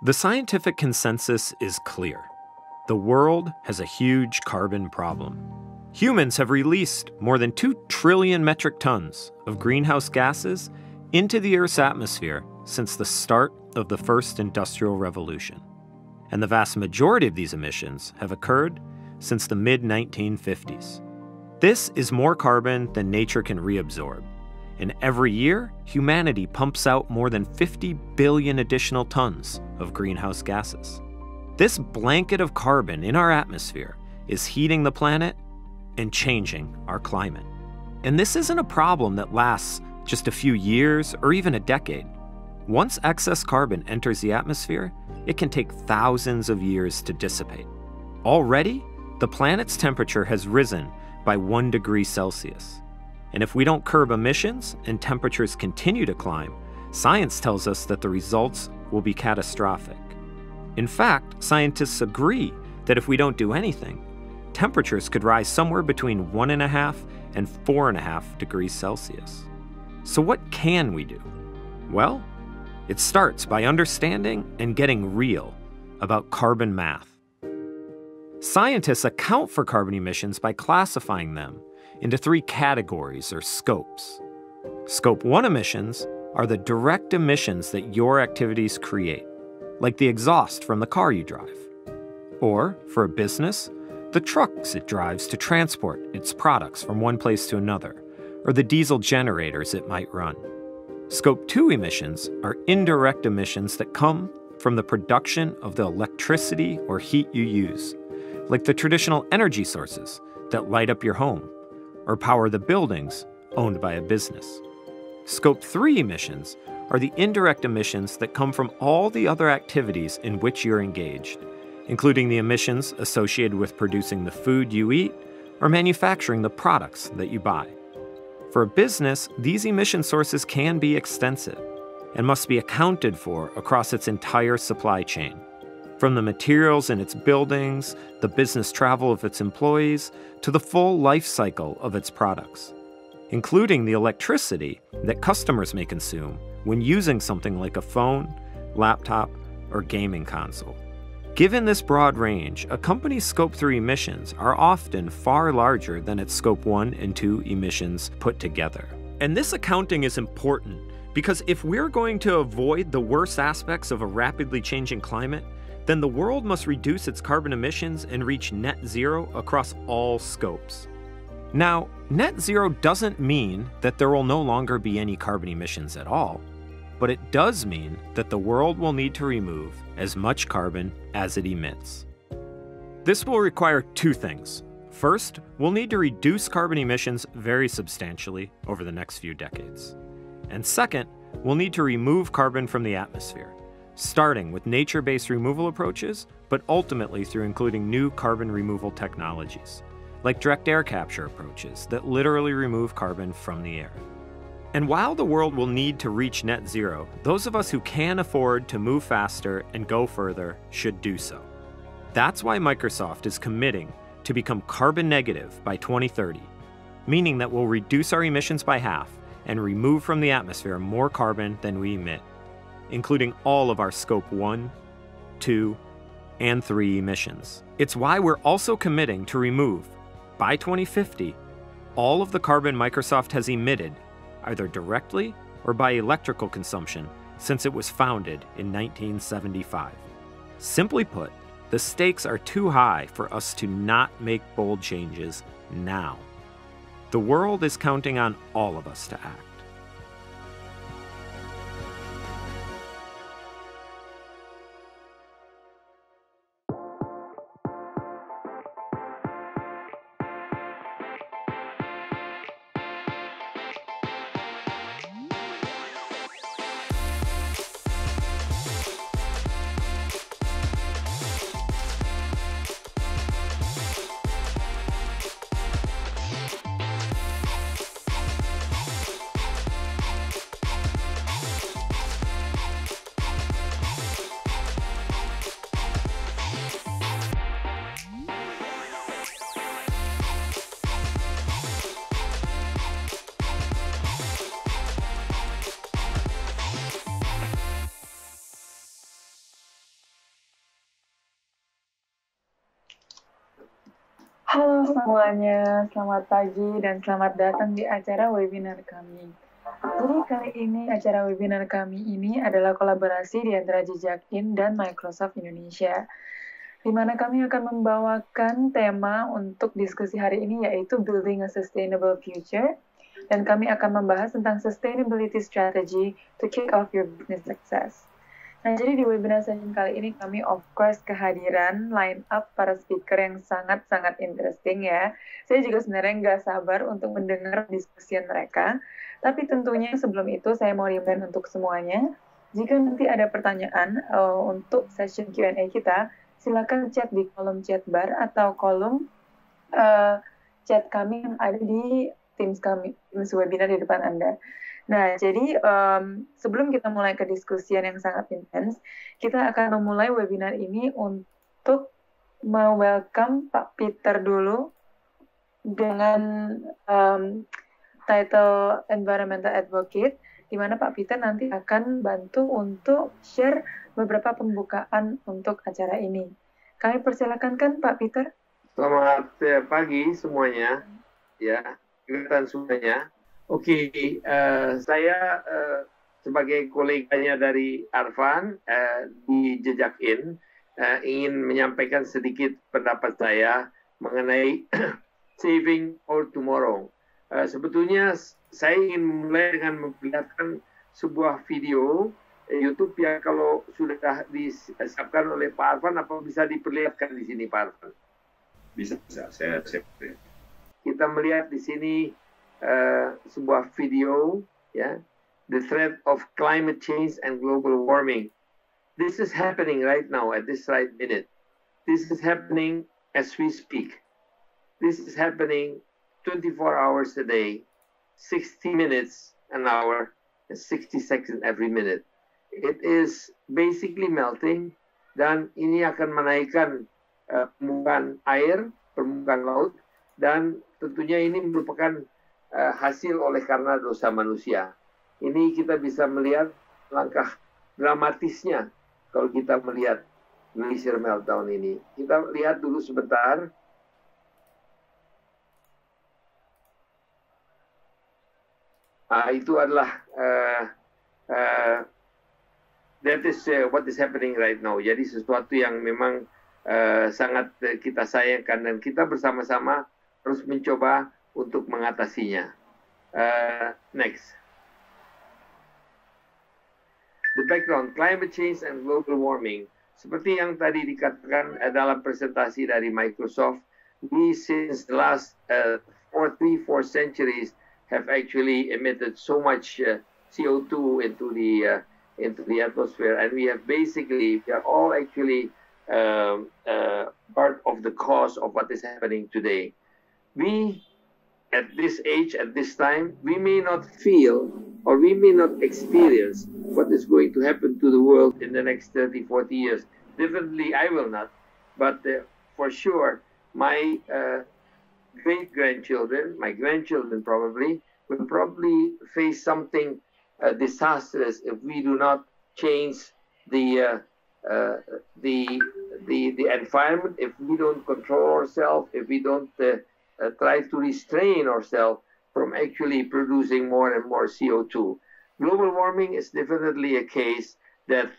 The scientific consensus is clear. The world has a huge carbon problem. Humans have released more than 2 trillion metric tons of greenhouse gases into the Earth's atmosphere since the start of the first industrial revolution. And the vast majority of these emissions have occurred since the mid-1950s. This is more carbon than nature can reabsorb. And every year, humanity pumps out more than 50 billion additional tons of greenhouse gases. This blanket of carbon in our atmosphere is heating the planet and changing our climate. And this isn't a problem that lasts just a few years or even a decade. Once excess carbon enters the atmosphere, it can take thousands of years to dissipate. Already, the planet's temperature has risen by 1 degree Celsius. And if we don't curb emissions and temperatures continue to climb, science tells us that the results will be catastrophic. In fact, scientists agree that if we don't do anything, temperatures could rise somewhere between 1.5 and 4.5 degrees Celsius. So what can we do? Well, it starts by understanding and getting real about carbon math. Scientists account for carbon emissions by classifying them into 3 categories or scopes. Scope 1 emissions are the direct emissions that your activities create, like the exhaust from the car you drive. Or, for a business, the trucks it drives to transport its products from one place to another, or the diesel generators it might run. Scope 2 emissions are indirect emissions that come from the production of the electricity or heat you use, like the traditional energy sources that light up your home, or power the buildings owned by a business. Scope 3 emissions are the indirect emissions that come from all the other activities in which you're engaged, including the emissions associated with producing the food you eat or manufacturing the products that you buy. For a business, these emission sources can be extensive and must be accounted for across its entire supply chain, from the materials in its buildings, the business travel of its employees, to the full life cycle of its products, including the electricity that customers may consume when using something like a phone, laptop, or gaming console. Given this broad range, a company's Scope 3 emissions are often far larger than its Scope 1 and 2 emissions put together. And this accounting is important because if we're going to avoid the worst aspects of a rapidly changing climate, then the world must reduce its carbon emissions and reach net zero across all scopes. Now, net zero doesn't mean that there will no longer be any carbon emissions at all, but it does mean that the world will need to remove as much carbon as it emits. This will require 2 things. First, we'll need to reduce carbon emissions very substantially over the next few decades. And second, we'll need to remove carbon from the atmosphere, starting with nature-based removal approaches, but ultimately through including new carbon removal technologies, like direct air capture approaches that literally remove carbon from the air. And while the world will need to reach net zero, those of us who can afford to move faster and go further should do so. That's why Microsoft is committing to become carbon negative by 2030, meaning that we'll reduce our emissions by half and remove from the atmosphere more carbon than we emit, including all of our Scope 1, 2, and 3 emissions. It's why we're also committing to remove, by 2050, all of the carbon Microsoft has emitted, either directly or by electrical consumption, since it was founded in 1975. Simply put, the stakes are too high for us to not make bold changes now. The world is counting on all of us to act. semuanya, selamat pagi dan selamat datang di acara webinar kami. Jadi kali ini acara webinar kami ini adalah kolaborasi di antara Jejakin dan Microsoft Indonesia, di mana kami akan membawakan tema untuk diskusi hari ini yaitu Building a Sustainable Future, dan kami akan membahas tentang Sustainability Strategy to kick off your business success. Nah, jadi di webinar session kali ini kami of course kehadiran line up para speaker yang sangat-sangat interesting ya. Saya juga sebenarnya nggak sabar untuk mendengar diskusian mereka. Tapi tentunya sebelum itu saya mau remind untuk semuanya, jika nanti ada pertanyaan untuk session Q&A kita, silakan chat di kolom chat bar atau kolom chat kami yang ada di Teams webinar di depan Anda. Nah, jadi sebelum kita mulai ke diskusian yang sangat intens, kita akan memulai webinar ini untuk welcome Pak Peter dulu dengan title Environmental Advocate, di mana Pak Peter nanti akan bantu untuk share beberapa pembukaan untuk acara ini. Kami persilakan kan Pak Peter? Selamat pagi semuanya, ya, kelihatan semuanya. Oke, saya sebagai koleganya dari Arfan di Jejakin ingin menyampaikan sedikit pendapat saya mengenai saving for tomorrow. Sebetulnya saya ingin memulai dengan memperlihatkan sebuah video YouTube yang kalau sudah disiapkan oleh Pak Arfan, apa bisa diperlihatkan di sini Pak Arfan? Bisa, saya kita melihat di sini sebuah video, ya, the threat of climate change and global warming. This is happening right now at this right minute. This is happening as we speak. This is happening 24 hours a day, 60 minutes an hour, and 60 seconds every minute. It is basically melting, dan ini akan menaikkan permukaan air, permukaan laut, dan tentunya ini merupakan hasil oleh karena dosa manusia. Ini kita bisa melihat langkah dramatisnya kalau kita melihat glacier meltdown ini. Kita lihat dulu sebentar. Itu adalah that is what is happening right now. Jadi sesuatu yang memang sangat kita sayangkan, dan kita bersama-sama harus mencoba untuk mengatasinya. Next. The background, climate change and global warming. Seperti yang tadi dikatakan dalam presentasi dari Microsoft, we since the last 4 centuries have actually emitted so much CO2 into the atmosphere, and we are all actually part of the cause of what is happening today. We, at this age, at this time, we may not feel or we may not experience what is going to happen to the world in the next 30, 40 years. Definitely, I will not. But for sure, my great-grandchildren, my grandchildren probably, will probably face something disastrous if we do not change the environment, if we don't control ourselves, if we don't try to restrain ourselves from actually producing more and more CO2. Global warming is definitely a case that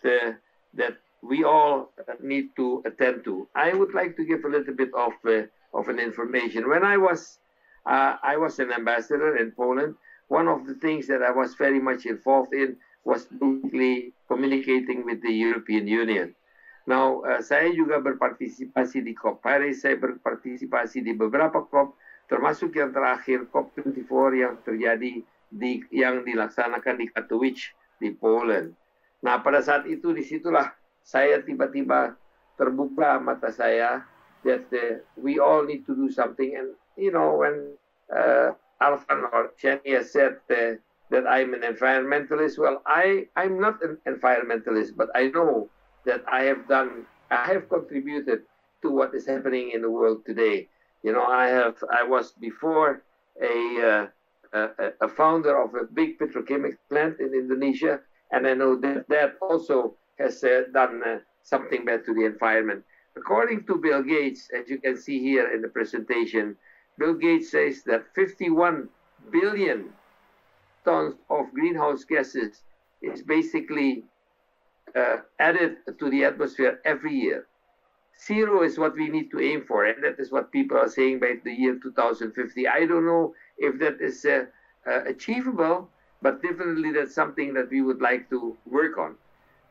we all need to attend to. I would like to give a little bit of an information. When I was an ambassador in Poland, one of the things that I was very much involved in was basically communicating with the European Union. Now, saya juga berpartisipasi di COP Paris, saya berpartisipasi di beberapa COP, termasuk yang terakhir COP24 yang terjadi yang dilaksanakan di Katowice, di Poland. Nah, pada saat itu, disitulah saya tiba-tiba terbuka mata saya that we all need to do something. And, you know, when Arfan or Shania said that I'm an environmentalist, well, I'm not an environmentalist, but I know that I have contributed to what is happening in the world today. You know, I was before a founder of a big petrochemical plant in Indonesia, and I know that also has done something bad to the environment. according to Bill Gates, as you can see here in the presentation, Bill Gates says that 51 billion tons of greenhouse gases is basically added to the atmosphere every year. Zero is what we need to aim for, and that is what people are saying by the year 2050. I don't know if that is achievable, but definitely that's something that we would like to work on.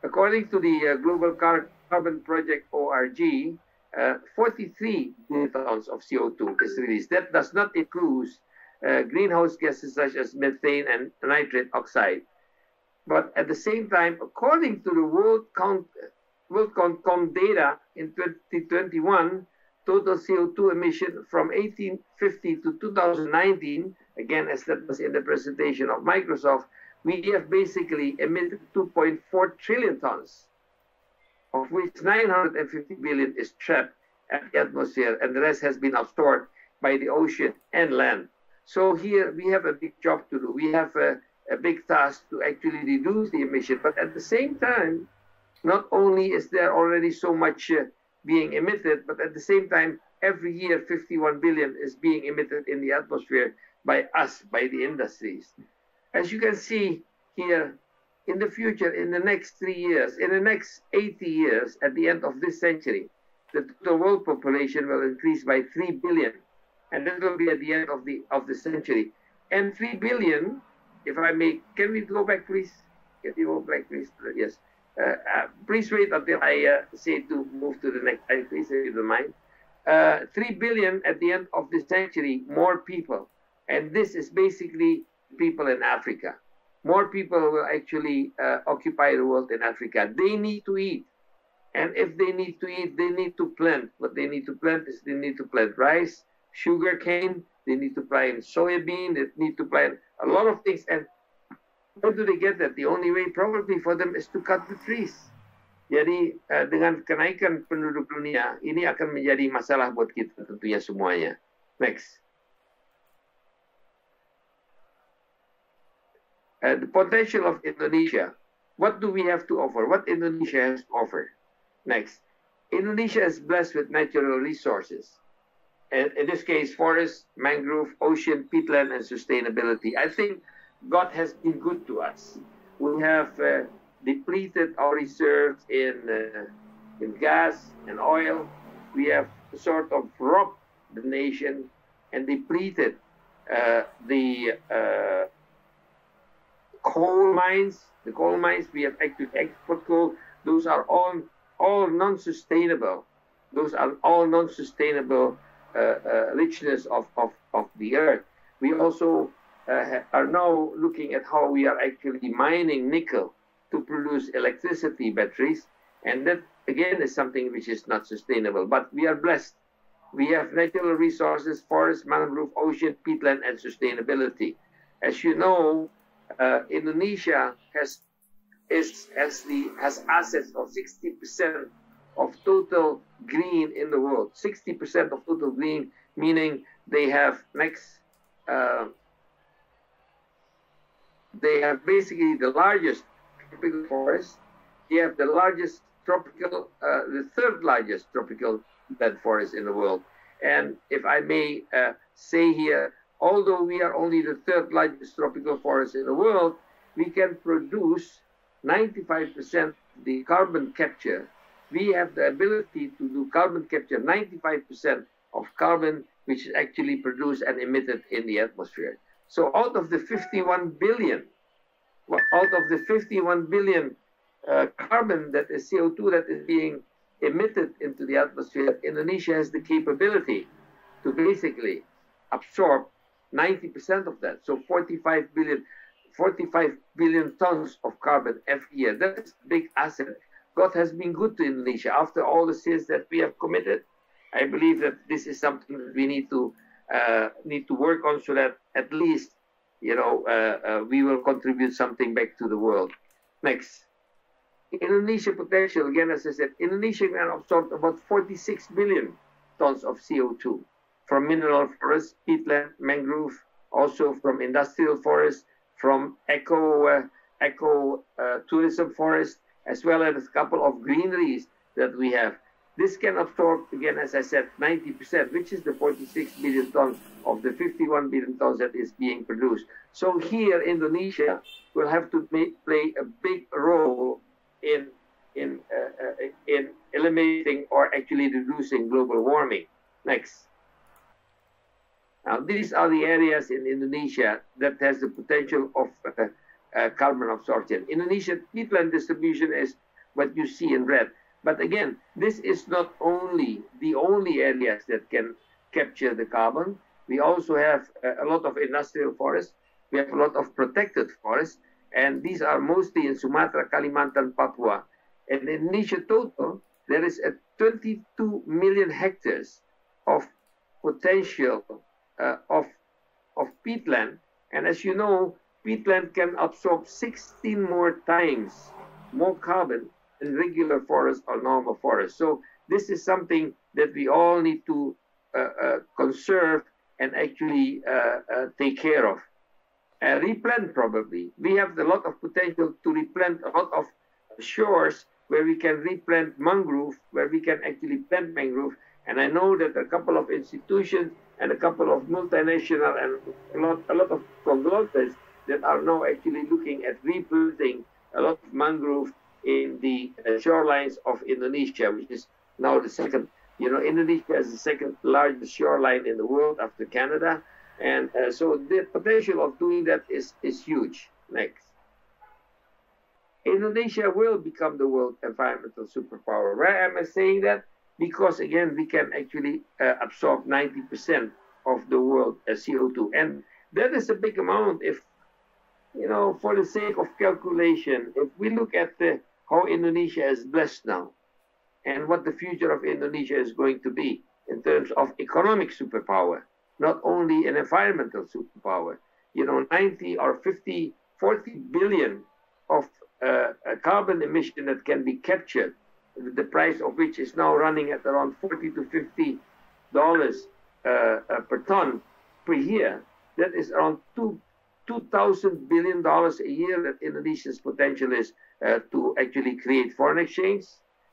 According to the Global Carbon Project, ORG, 43 billion tons of CO2 is released. That does not include greenhouse gases such as methane and nitrate oxide. But at the same time, according to the WorldCom data in 2021, total CO2 emission from 1850 to 2019, again, as that was in the presentation of Microsoft, we have basically emitted 2.4 trillion tons, of which 950 billion is trapped at the atmosphere, and the rest has been absorbed by the ocean and land. So here we have a big job to do. We have a big task to actually reduce the emission, but at the same time, not only is there already so much being emitted, but at the same time, every year 51 billion is being emitted in the atmosphere by us, by the industries. As you can see here, in the future, in the next 3 years, in the next 80 years, at the end of this century, the world population will increase by 3 billion. And that will be at the end of the century. And 3 billion, if I may, can we go back, please? Can you go back, please? Yes. Please wait until I say to move to the next slide, please, if you don't mind. 3 billion at the end of the century, more people. And this is basically people in Africa. More people will actually occupy the world in Africa. They need to eat. And if they need to eat, they need to plant. What they need to plant is they need to plant rice, sugar cane, they need to plant soybean, they need to plant a lot of things. And how do they get that? The only way probably for them is to cut the trees. Jadi dengan kenaikan penduduk dunia, ini akan menjadi masalah buat kita tentunya semuanya. Next. The potential of Indonesia. What do we have to offer? What Indonesia has to offer? Next. Indonesia is blessed with natural resources. And in this case, forest, mangrove, ocean, peatland, and sustainability. I think God has been good to us. We have depleted our reserves in gas and oil. We have sort of robbed the nation and depleted the coal mines. The coal mines, we have actually export coal. Those are all non-sustainable. Those are all non-sustainable richness of the earth. We also are now looking at how we are actually mining nickel to produce electricity batteries, and that again is something which is not sustainable. But we are blessed. We have natural resources, forest, mangrove, ocean, peatland, and sustainability. As you know, Indonesia has assets of 60% of total green in the world. 60% of total green, meaning they have they have basically the largest tropical forest. They have the largest tropical, the third largest tropical bed forest in the world. And if I may say here, although we are only the third largest tropical forest in the world, we can produce 95% the carbon capture. We have the ability to do carbon capture, 95% of carbon which is actually produced and emitted in the atmosphere. So out of the 51 billion carbon that is CO2 that is being emitted into the atmosphere, Indonesia has the capability to basically absorb 90% of that. So 45 billion tons of carbon every year. That is a big asset. God has been good to Indonesia. After all the sins that we have committed, I believe that this is something that we need to work on, so that at least, we will contribute something back to the world. Next. Indonesia potential, again, as I said, Indonesia can absorb about 46 billion tons of CO2 from mineral forests, peatland, mangrove, also from industrial forests, from eco tourism forests, as well as a couple of greeneries that we have. this can absorb, again, as I said, 90%, which is the 46 billion tons of the 51 billion tons that is being produced. So here, Indonesia will have to play a big role in eliminating or actually reducing global warming. Next. Now, these are the areas in Indonesia that has the potential of carbon absorption. Indonesia peatland distribution is what you see in red. But again, this is not only the only areas that can capture the carbon. We also have a lot of industrial forests. We have a lot of protected forests. And these are mostly in Sumatra, Kalimantan, Papua. And in Indonesia total, there is a 22 million hectares of potential of peatland. And as you know, peatland can absorb 16 more times more carbon than regular forest or normal forest. So this is something that we all need to conserve and actually take care of. Replant probably. We have a lot of potential to replant a lot of shores where we can replant mangrove, where we can actually plant mangrove. And I know that a couple of institutions and a couple of multinational and a lot of conglomerates that are now actually looking at replanting a lot of mangrove in the shorelines of Indonesia, which is now the second. You know, Indonesia is the second largest shoreline in the world after Canada. And so the potential of doing that is huge. Next. Indonesia will become the world environmental superpower. Why am I saying that? Because, again, we can actually absorb 90% of the world CO2. And that is a big amount if, you know, for the sake of calculation, if we look at how Indonesia is blessed now and what the future of Indonesia is going to be in terms of economic superpower, not only an environmental superpower, you know, 90 or 50, 40 billion of carbon emission that can be captured, the price of which is now running at around $40 to $50 per ton per year. That is around $2,000 billion a year that Indonesia's potential is to actually create foreign exchange,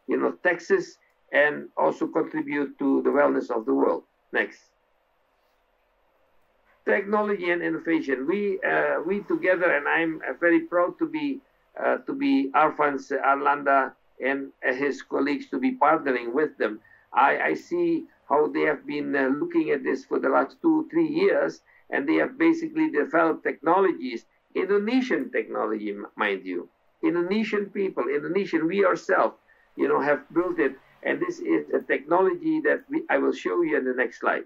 you know, taxes, and also contribute to the wellness of the world. Next. Technology and innovation. We together, and I'm very proud to be Arfan Arlanda and his colleagues to be partnering with them. I see how they have been looking at this for the last 2-3 years, and they have basically developed technologies, Indonesian technology, mind you. Indonesian people, we ourselves, you know, have built it, and this is a technology that I will show you in the next slide.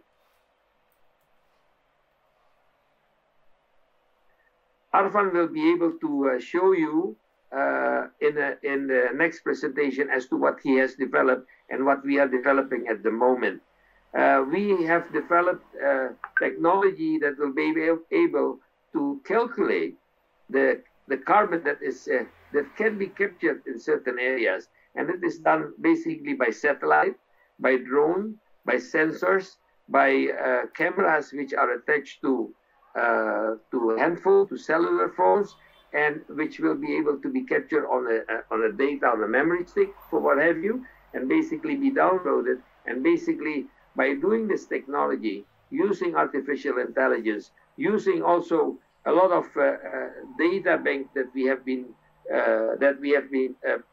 Arfan will be able to show you in the next presentation as to what he has developed and what we are developing at the moment. We have developed technology that will be able to calculate the carbon that is that can be captured in certain areas, and it is done basically by satellite, by drone, by sensors, by cameras which are attached to a handful, to cellular phones, and which will be able to be captured on a data, on a memory stick, for what have you, and basically be downloaded. And basically, by doing this technology, using artificial intelligence, using also a lot of data bank that we have been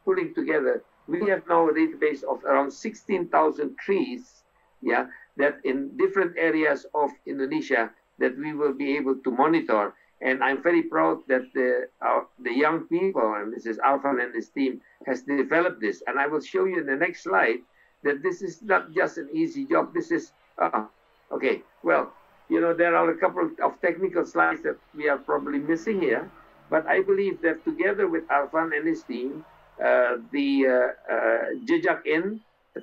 pulling together, we have now a database of around 16,000 trees, yeah, that in different areas of Indonesia that we will be able to monitor. And I'm very proud that the young people, and this is Arfan and his team, has developed this. And I will show you in the next slide that this is not just an easy job. This is, okay, well, you know, there are a couple of technical slides that we are probably missing here. But I believe that together with Arfan and his team, Jejak In,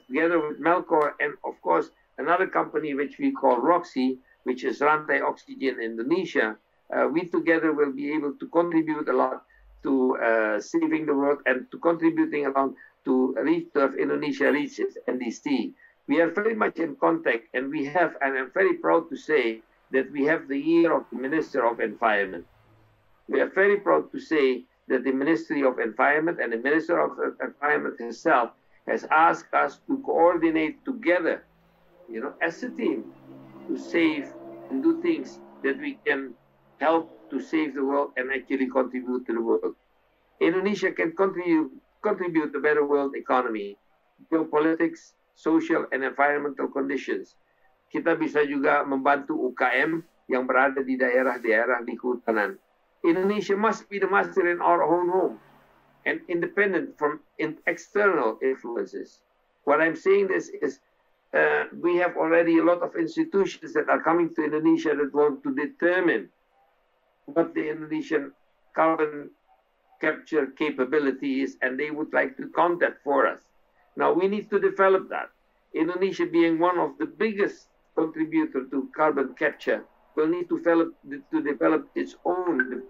together with Melkor, and of course, another company which we call Roxy, which is Rantai Oxygen Indonesia, we together will be able to contribute a lot to saving the world and to contributing a lot to Indonesia reaches NDC. We are very much in contact, and we have, and I'm very proud to say that we have the ear of the Minister of Environment. We are very proud to say that the Ministry of Environment and the Minister of Environment himself has asked us to coordinate together, as a team, to save and do things that we can help to save the world and actually contribute to the world. Indonesia can contribute to a better world economy, geopolitics, social and environmental conditions. Kita bisa juga membantu UKM yang berada di daerah-daerah di kehutanan. Indonesia must be the master in our own home and independent from external influences. What I'm saying this is we have already a lot of institutions that are coming to Indonesia that want to determine what the Indonesian carbon capture capability is, and they would like to count that for us. Now we need to develop that. Indonesia, being one of the biggest contributor to carbon capture, will need to develop its own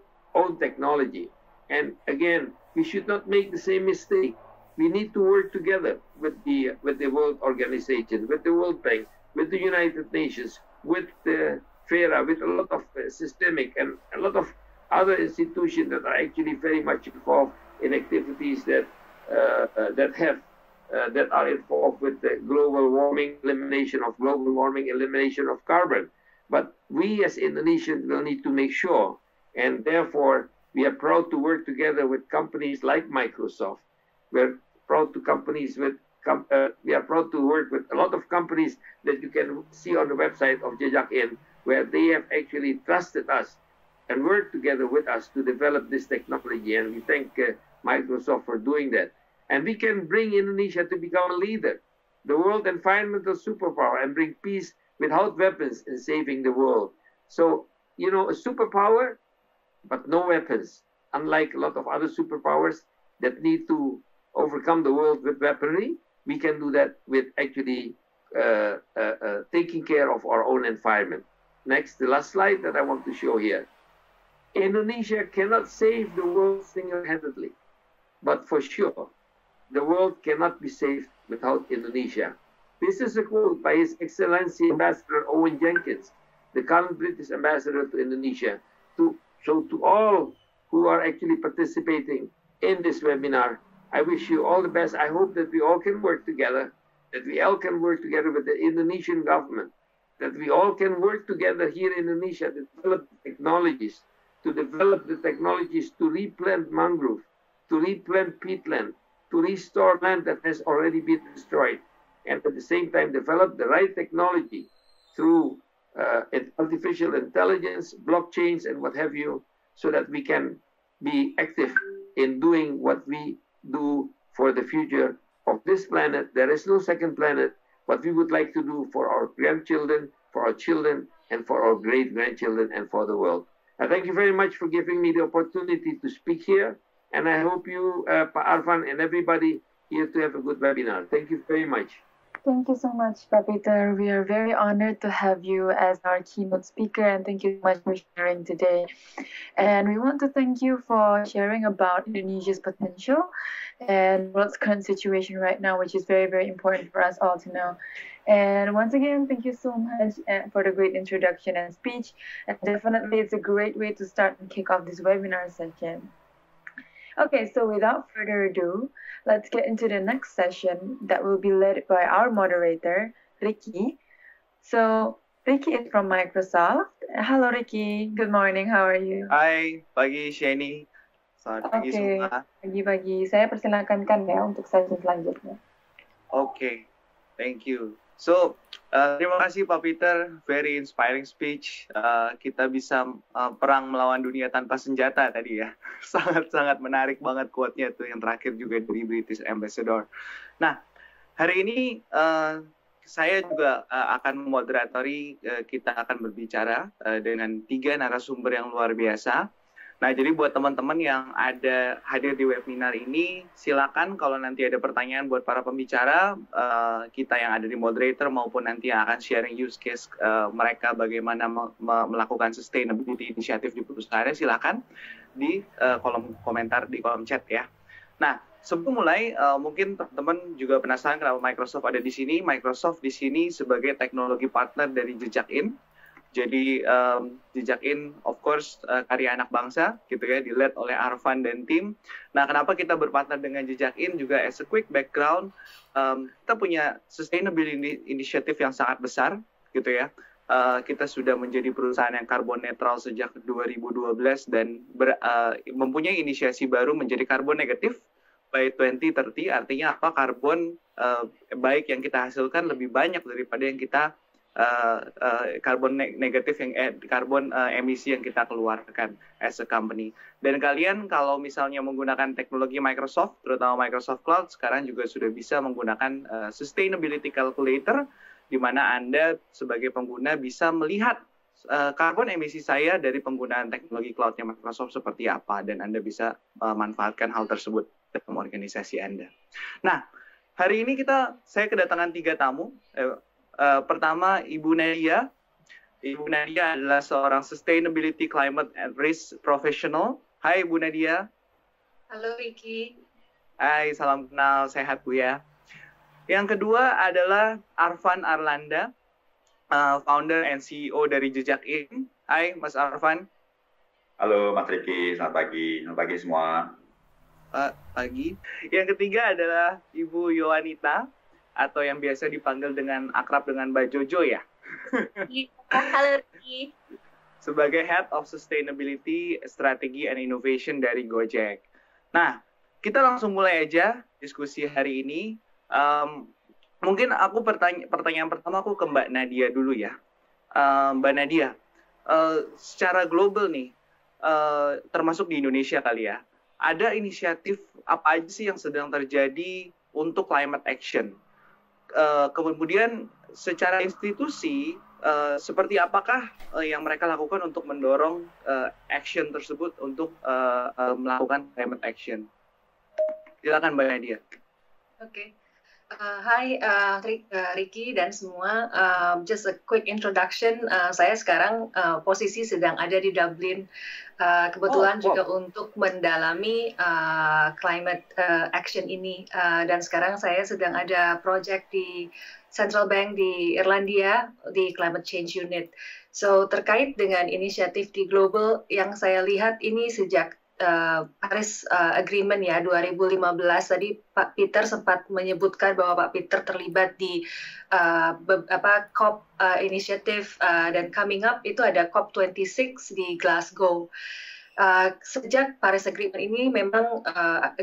technology. And again, we should not make the same mistake. We need to work together with the World Organization, with the World Bank, with the United Nations, with the FERA, with a lot of systemic and a lot of other institutions that are actually very much involved in activities that are involved with the global warming, elimination of global warming, elimination of carbon. But we as Indonesians will need to make sure, and therefore we are proud to work together with companies like Microsoft. We're proud to we are proud to work with a lot of companies that you can see on the website of Jejakin, where they have actually trusted us and worked together with us to develop this technology. And we thank Microsoft for doing that. And we can bring Indonesia to become a leader, the world environmental superpower, and bring peace without weapons in saving the world. So, a superpower, but no weapons. Unlike a lot of other superpowers that need to overcome the world with weaponry, we can do that with actually taking care of our own environment. Next, the last slide that I want to show here. Indonesia cannot save the world single-handedly, but for sure, the world cannot be saved without Indonesia. This is a quote by His Excellency Ambassador Owen Jenkins, the current British ambassador to Indonesia. So to all who are actually participating in this webinar, I wish you all the best. I hope that we all can work together, that we all can work together with the Indonesian government, that we all can work together here in Indonesia to develop technologies, to replant mangrove, to replant peatland, to restore land that has already been destroyed, and at the same time develop the right technology through artificial intelligence, blockchains, and what have you, so that we can be active in doing what we do for the future of this planet. There is no second planet. What we would like to do for our grandchildren, for our children, and for our great-grandchildren, and for the world. I thank you very much for giving me the opportunity to speak here, and I hope you, Pa Arfan, and everybody here to have a good webinar. Thank you very much. Thank you so much, Pa Peter. We are very honored to have you as our keynote speaker, and thank you so much for sharing today. And we want to thank you for sharing about Indonesia's potential and world's current situation right now, which is very, very important for us all to know. And once again, thank you so much for the great introduction and speech. And definitely, it's a great way to start and kick off this webinar session. Okay, so without further ado, let's get into the next session that will be led by our moderator, Ricky. So, Ricky is from Microsoft. Hello, Ricky. Good morning. How are you? Hai, pagi Shani. Selamat pagi semua. Pagi-pagi. Saya persilakan ya untuk sesi selanjutnya. Okay, thank you. So, terima kasih Pak Peter, very inspiring speech. Kita bisa perang melawan dunia tanpa senjata tadi ya. Sangat-sangat menarik banget quote-nya tuh yang terakhir juga dari British Ambassador. Nah, hari ini saya juga akan memoderatori, kita akan berbicara dengan 3 narasumber yang luar biasa. Nah, jadi buat teman-teman yang ada hadir di webinar ini, silakan kalau nanti ada pertanyaan buat para pembicara, kita yang ada di moderator maupun nanti yang akan sharing use case mereka bagaimana melakukan sustainability initiative di perusahaannya, silakan di kolom komentar, di kolom chat ya. Nah, sebelum mulai, mungkin teman-teman juga penasaran kenapa Microsoft ada di sini. Microsoft di sini sebagai teknologi partner dari Jejakin. Jadi Jejakin of course course karya anak bangsa gitu ya, di-lead oleh Arfan dan tim. Nah, kenapa kita berpartner dengan Jejakin juga as a quick background, kita punya sustainability initiative yang sangat besar gitu ya. Kita sudah menjadi perusahaan yang karbon netral sejak 2012 dan mempunyai inisiasi baru menjadi karbon negatif by 2030. Artinya apa? Karbon baik yang kita hasilkan lebih banyak daripada yang kita karbon negatif yang karbon emisi yang kita keluarkan as a company. Dan kalian kalau misalnya menggunakan teknologi Microsoft, terutama Microsoft Cloud, sekarang juga sudah bisa menggunakan sustainability calculator, di mana Anda sebagai pengguna bisa melihat karbon emisi saya dari penggunaan teknologi cloud-nya Microsoft seperti apa, dan Anda bisa manfaatkan hal tersebut dalam organisasi Anda. Nah, hari ini saya kedatangan 3 tamu. Pertama, Ibu Nadia. Ibu Nadia adalah seorang Sustainability Climate and Risk Professional. Hai Ibu Nadia. Halo Ricky. Hai, salam kenal, sehat Bu ya. Yang kedua adalah Arfan Arlanda, founder and CEO dari Jejakin. Hai Mas Arfan. Halo Mas Ricky, selamat pagi. Selamat pagi semua. Pagi. Yang ketiga adalah Ibu Yohanita, atau yang biasa dipanggil dengan akrab dengan Mbak Jojo ya. Halo Ricky. Sebagai Head of Sustainability, Strategy and Innovation dari Gojek. Nah, kita langsung mulai aja diskusi hari ini. Mungkin aku pertanyaan pertama aku ke Mbak Nadia dulu ya. Mbak Nadia, secara global nih, termasuk di Indonesia kali ya, ada inisiatif apa aja sih yang sedang terjadi untuk climate action? Kemudian secara institusi, seperti apakah yang mereka lakukan untuk mendorong action tersebut untuk melakukan climate action? Silakan Mbak Nadia. Oke. Hai Ricky dan semua, just a quick introduction. Saya sekarang posisi sedang ada di Dublin, kebetulan juga untuk mendalami climate action ini, dan sekarang saya sedang ada project di Central Bank di Irlandia di Climate Change Unit. So terkait dengan inisiatif di global yang saya lihat ini sejak Paris Agreement ya 2015, tadi Pak Peter sempat menyebutkan bahwa Pak Peter terlibat di COP initiative, dan coming up itu ada COP26 di Glasgow. Sejak Paris Agreement ini memang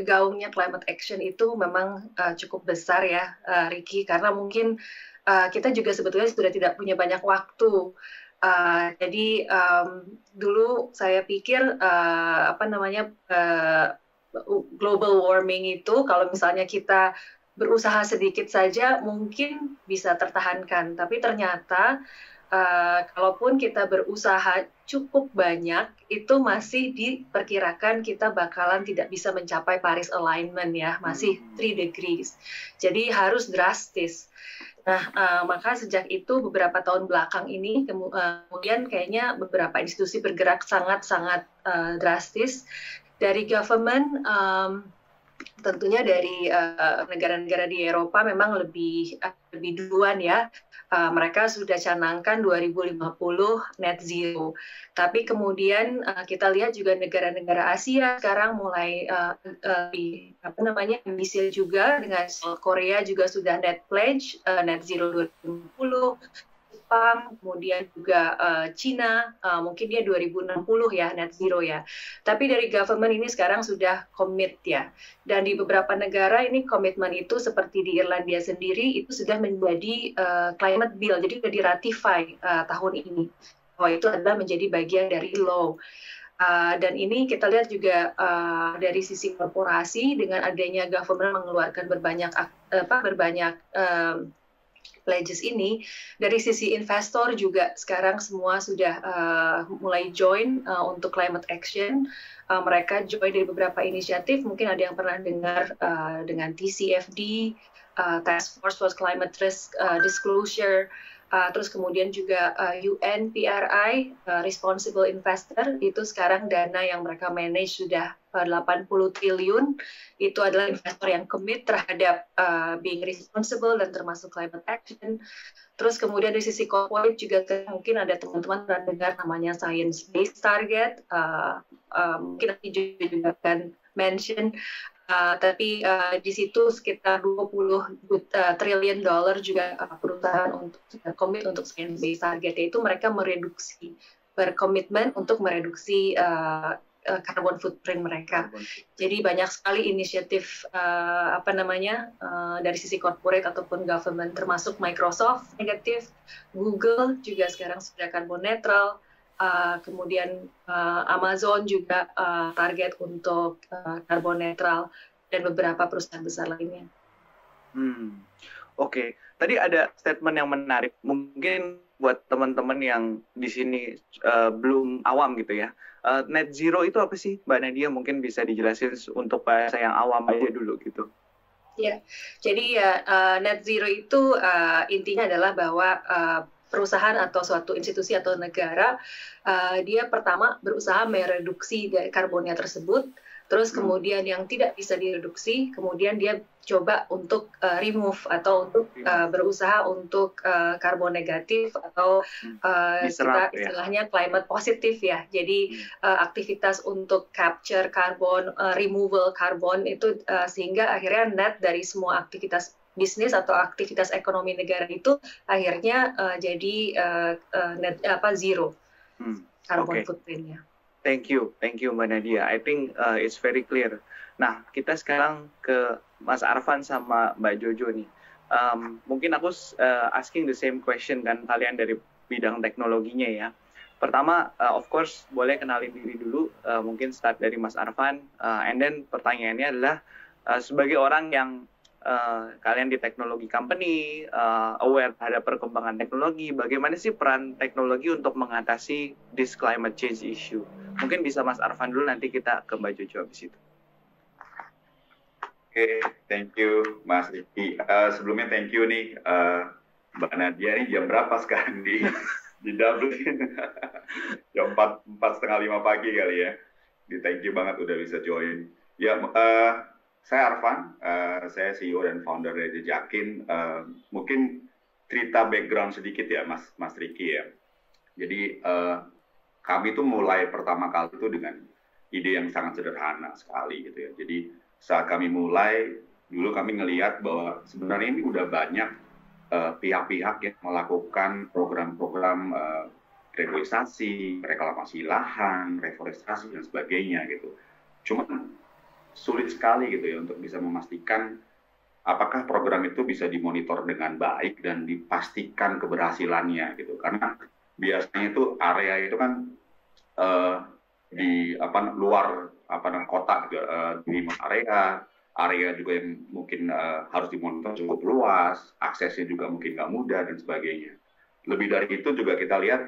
gaungnya climate action itu memang cukup besar ya Ricky, karena mungkin kita juga sebetulnya sudah tidak punya banyak waktu. Jadi dulu saya pikir global warming itu kalau misalnya kita berusaha sedikit saja mungkin bisa tertahankan, tapi ternyata kalaupun kita berusaha cukup banyak itu masih diperkirakan kita bakalan tidak bisa mencapai Paris Alignment ya, masih 3 degrees. Jadi harus drastis. Nah, maka sejak itu beberapa tahun belakang ini kemudian kayaknya beberapa institusi bergerak sangat-sangat drastis dari government, tentunya dari negara-negara di Eropa memang lebih duluan ya. Mereka sudah canangkan 2050 net zero. Tapi kemudian kita lihat juga negara-negara Asia sekarang mulai ambisius juga, dengan South Korea juga sudah net pledge net zero 2050. Jepang, kemudian juga Cina, mungkin dia 2060 ya net zero ya. Tapi dari government ini sekarang sudah commit ya. Dan di beberapa negara ini komitmen itu seperti di Irlandia sendiri itu sudah menjadi climate bill, jadi sudah diratify tahun ini. Bahwa itu adalah menjadi bagian dari law. Dan ini kita lihat juga dari sisi korporasi dengan adanya government mengeluarkan berbanyak pledges ini, dari sisi investor juga sekarang semua sudah mulai join untuk climate action. Mereka join dari beberapa inisiatif, mungkin ada yang pernah dengar dengan TCFD, Task Force for Climate Risk Disclosure, terus kemudian juga UNPRI, Responsible Investor, itu sekarang dana yang mereka manage sudah 80 triliun, itu adalah investor yang commit terhadap being responsible dan termasuk climate action. Terus kemudian dari sisi corporate juga mungkin ada teman-teman pernah dengar namanya Science Based Target, mungkin nanti juga akan mention. Tapi di situ sekitar 20 triliun dolar juga perusahaan untuk komit untuk science based target, yaitu mereka berkomitmen untuk mereduksi carbon footprint mereka. Jadi banyak sekali inisiatif dari sisi corporate ataupun government, termasuk Microsoft negatif, Google juga sekarang sudah carbon netral. Kemudian Amazon juga target untuk carbon netral, dan beberapa perusahaan besar lainnya. Oke. Tadi ada statement yang menarik. Mungkin buat teman-teman yang di sini belum awam gitu ya. Net zero itu apa sih, Mbak Nadia? Mungkin bisa dijelasin untuk bahasa yang awam aja dulu gitu. Ya, jadi net zero itu intinya adalah bahwa perusahaan atau suatu institusi atau negara, dia pertama berusaha mereduksi dari karbonnya tersebut, terus kemudian yang tidak bisa direduksi, kemudian dia coba untuk remove atau untuk berusaha untuk karbon negatif atau kita istilahnya climate positif ya. Jadi aktivitas untuk capture karbon, removal karbon itu sehingga akhirnya net dari semua aktivitas bisnis atau aktivitas ekonomi negara itu akhirnya jadi net zero carbon footprint-nya. Thank you Mbak Nadia. I think it's very clear. Nah, kita sekarang ke Mas Arfan sama Mbak Jojo nih. Mungkin aku asking the same question kan, kalian dari bidang teknologinya ya. Pertama, of course, boleh kenalin diri dulu. Mungkin start dari Mas Arfan. And then pertanyaannya adalah sebagai orang yang kalian di teknologi company, aware terhadap perkembangan teknologi, bagaimana sih peran teknologi untuk mengatasi this climate change issue? Mungkin bisa Mas Arfan dulu, nanti kita ke Mbak Jojo habis itu. Oke, thank you Mas Riki. Sebelumnya thank you nih Mbak Nadia, nih jam berapa sekarang di Dublin? Jam 4:30 pagi kali ya. Thank you banget udah bisa join. Ya, saya Arfan, saya CEO dan founder dari Jejakin. Mungkin cerita background sedikit ya, Mas Riki ya. Jadi kami tuh mulai pertama kali itu dengan ide yang sangat sederhana sekali gitu ya. Jadi saat kami mulai, dulu kami ngelihat bahwa sebenarnya ini udah banyak pihak-pihak yang melakukan program-program reboisasi, reklamasi lahan, reforestasi dan sebagainya gitu. Cuman sulit sekali gitu ya untuk bisa memastikan apakah program itu bisa dimonitor dengan baik dan dipastikan keberhasilannya gitu. Karena biasanya itu area itu kan di luar kota gitu, di area juga yang mungkin harus dimonitor cukup luas, aksesnya juga mungkin nggak mudah dan sebagainya. Lebih dari itu juga kita lihat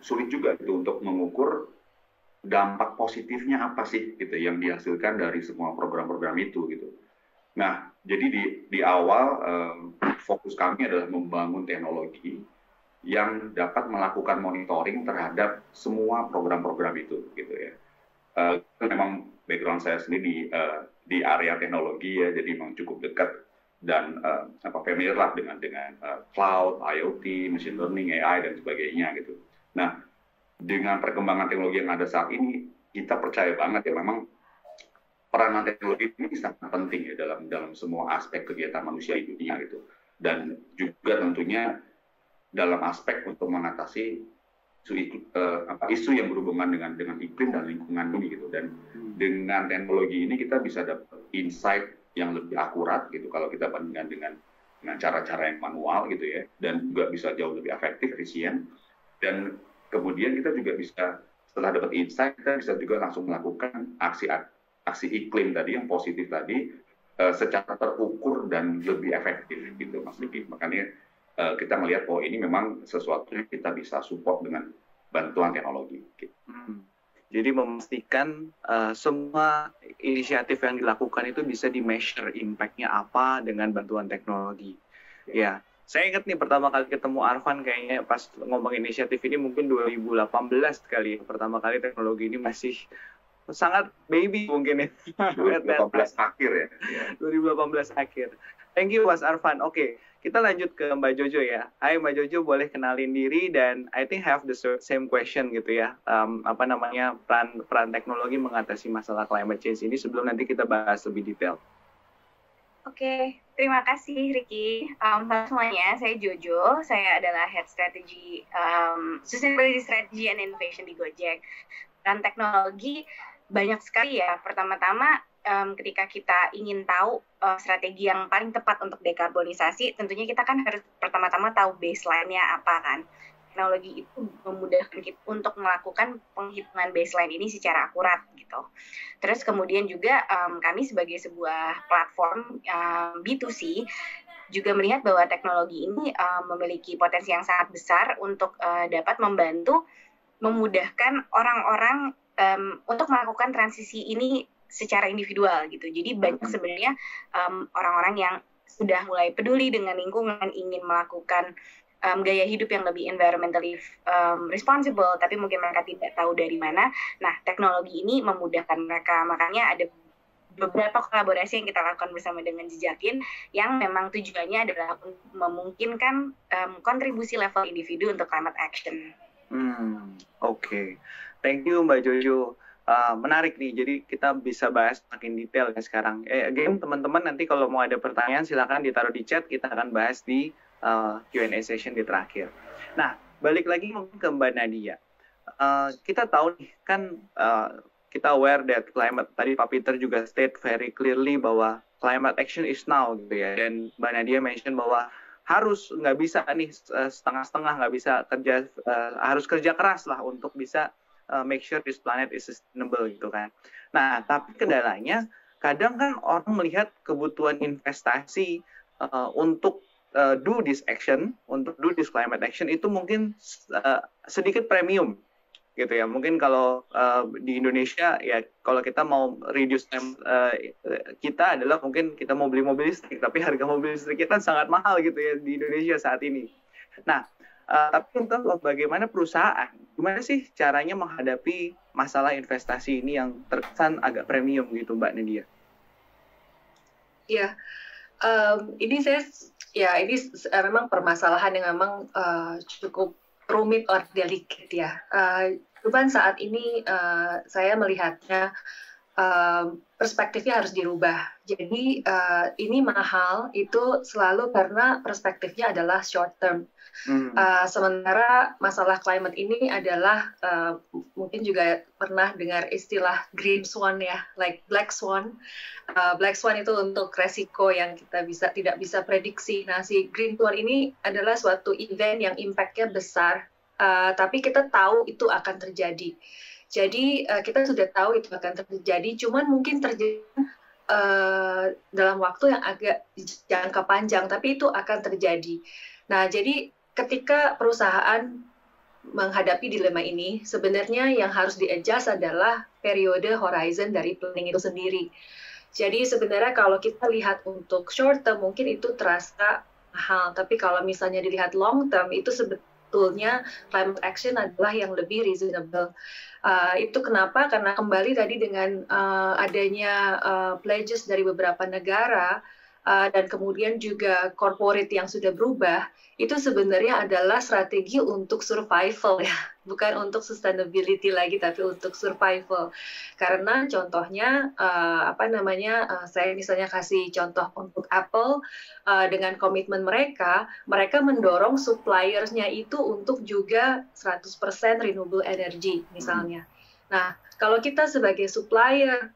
sulit juga itu untuk mengukur dampak positifnya apa sih gitu yang dihasilkan dari semua program-program itu gitu. Nah, jadi di awal fokus kami adalah membangun teknologi yang dapat melakukan monitoring terhadap semua program-program itu gitu ya. Memang background saya sendiri di area teknologi ya, jadi memang cukup dekat dan familiar lah dengan cloud, IoT, machine learning, AI dan sebagainya gitu. Nah, dengan perkembangan teknologi yang ada saat ini, kita percaya banget ya memang peranan teknologi ini sangat penting ya dalam semua aspek kegiatan manusia di dunia gitu. Dan juga tentunya dalam aspek untuk mengatasi isu yang berhubungan dengan iklim dan lingkungan ini gitu. Dan dengan teknologi ini kita bisa dapat insight yang lebih akurat gitu kalau kita bandingkan dengan cara-cara yang manual gitu ya, dan juga bisa jauh lebih efektif, efisien. Dan kemudian kita juga bisa, setelah dapat insight, kita bisa juga langsung melakukan aksi iklim tadi yang positif tadi secara terukur dan lebih efektif gitu Mas Diki. Makanya kita melihat bahwa ini memang sesuatu yang kita bisa support dengan bantuan teknologi. Gitu. Jadi memastikan semua inisiatif yang dilakukan itu bisa di-measure impact-nya apa dengan bantuan teknologi. Ya, Saya ingat nih pertama kali ketemu Arfan kayaknya pas ngomong inisiatif ini mungkin 2018 kali. Pertama kali teknologi ini masih sangat baby mungkin ya. 2018 akhir ya. 2018 akhir. Thank you Mas Arfan. Oke, kita lanjut ke Mbak Jojo ya. Hai Mbak Jojo, boleh kenalin diri dan I think have the same question gitu ya. Apa namanya peran teknologi mengatasi masalah climate change ini sebelum nanti kita bahas lebih detail. Oke, terima kasih Ricky. Halo semuanya, saya Jojo. Saya adalah Head Strategy, Sustainability Strategy and Innovation di Gojek. Dan teknologi banyak sekali ya. Pertama-tama, ketika kita ingin tahu strategi yang paling tepat untuk dekarbonisasi, tentunya kita kan harus pertama-tama tahu baseline-nya apa kan. Teknologi itu memudahkan kita untuk melakukan penghitungan baseline ini secara akurat gitu. Terus kemudian juga kami sebagai sebuah platform B2C juga melihat bahwa teknologi ini memiliki potensi yang sangat besar untuk dapat membantu memudahkan orang-orang untuk melakukan transisi ini secara individual gitu. Jadi banyak sebenarnya orang-orang yang sudah mulai peduli dengan lingkungan, ingin melakukan gaya hidup yang lebih environmentally responsible, tapi mungkin mereka tidak tahu dari mana. Nah, teknologi ini memudahkan mereka. Makanya ada beberapa kolaborasi yang kita lakukan bersama dengan Jejakin yang memang tujuannya adalah memungkinkan kontribusi level individu untuk climate action. Oke. Thank you Mbak Jojo. Menarik nih, jadi kita bisa bahas makin detail ya sekarang. Again, teman-teman nanti kalau mau ada pertanyaan silakan ditaruh di chat, kita akan bahas di Q&A session di terakhir. Nah, balik lagi mungkin ke Mbak Nadia. Kita tahu nih kan kita aware that climate, tadi Pak Peter juga state very clearly bahwa climate action is now gitu ya. Dan Mbak Nadia mention bahwa nggak bisa nih setengah-setengah, nggak bisa kerja, harus kerja keras lah untuk bisa make sure this planet is sustainable gitu kan. Nah, tapi kendalanya kadang kan orang melihat kebutuhan investasi untuk do this action, untuk do this climate action itu mungkin sedikit premium gitu ya. Mungkin kalau di Indonesia ya kalau kita mau reduce kita adalah mungkin kita mau beli mobil listrik, tapi harga mobil listrik kita sangat mahal gitu ya di Indonesia saat ini. Nah, tapi untuk bagaimana perusahaan, gimana sih caranya menghadapi masalah investasi ini yang terkesan agak premium gitu Mbak Nadia? Ya, ini memang permasalahan yang memang cukup rumit or delicate ya. Cuman saat ini saya melihatnya perspektifnya harus dirubah. Jadi ini mahal itu selalu karena perspektifnya adalah short term. Sementara masalah climate ini adalah mungkin juga pernah dengar istilah green swan ya, like black swan. Black swan itu untuk resiko yang kita tidak bisa prediksi. Nah, si green swan ini adalah suatu event yang impact-nya besar, tapi kita tahu itu akan terjadi. Jadi kita sudah tahu itu akan terjadi, cuman mungkin terjadi dalam waktu yang agak jangka panjang, tapi itu akan terjadi. Nah, jadi ketika perusahaan menghadapi dilema ini, sebenarnya yang harus di-adjust adalah periode horizon dari planning itu sendiri. Jadi sebenarnya kalau kita lihat untuk short term, mungkin itu terasa mahal. Tapi kalau misalnya dilihat long term, itu sebetulnya climate action adalah yang lebih reasonable. Itu kenapa? Karena kembali tadi dengan adanya pledges dari beberapa negara, dan kemudian juga corporate yang sudah berubah, itu sebenarnya adalah strategi untuk survival ya, bukan untuk sustainability lagi, tapi untuk survival. Karena contohnya saya misalnya kasih contoh untuk Apple, dengan komitmen mereka mendorong suppliersnya itu untuk juga 100% renewable energy misalnya. Nah, kalau kita sebagai supplier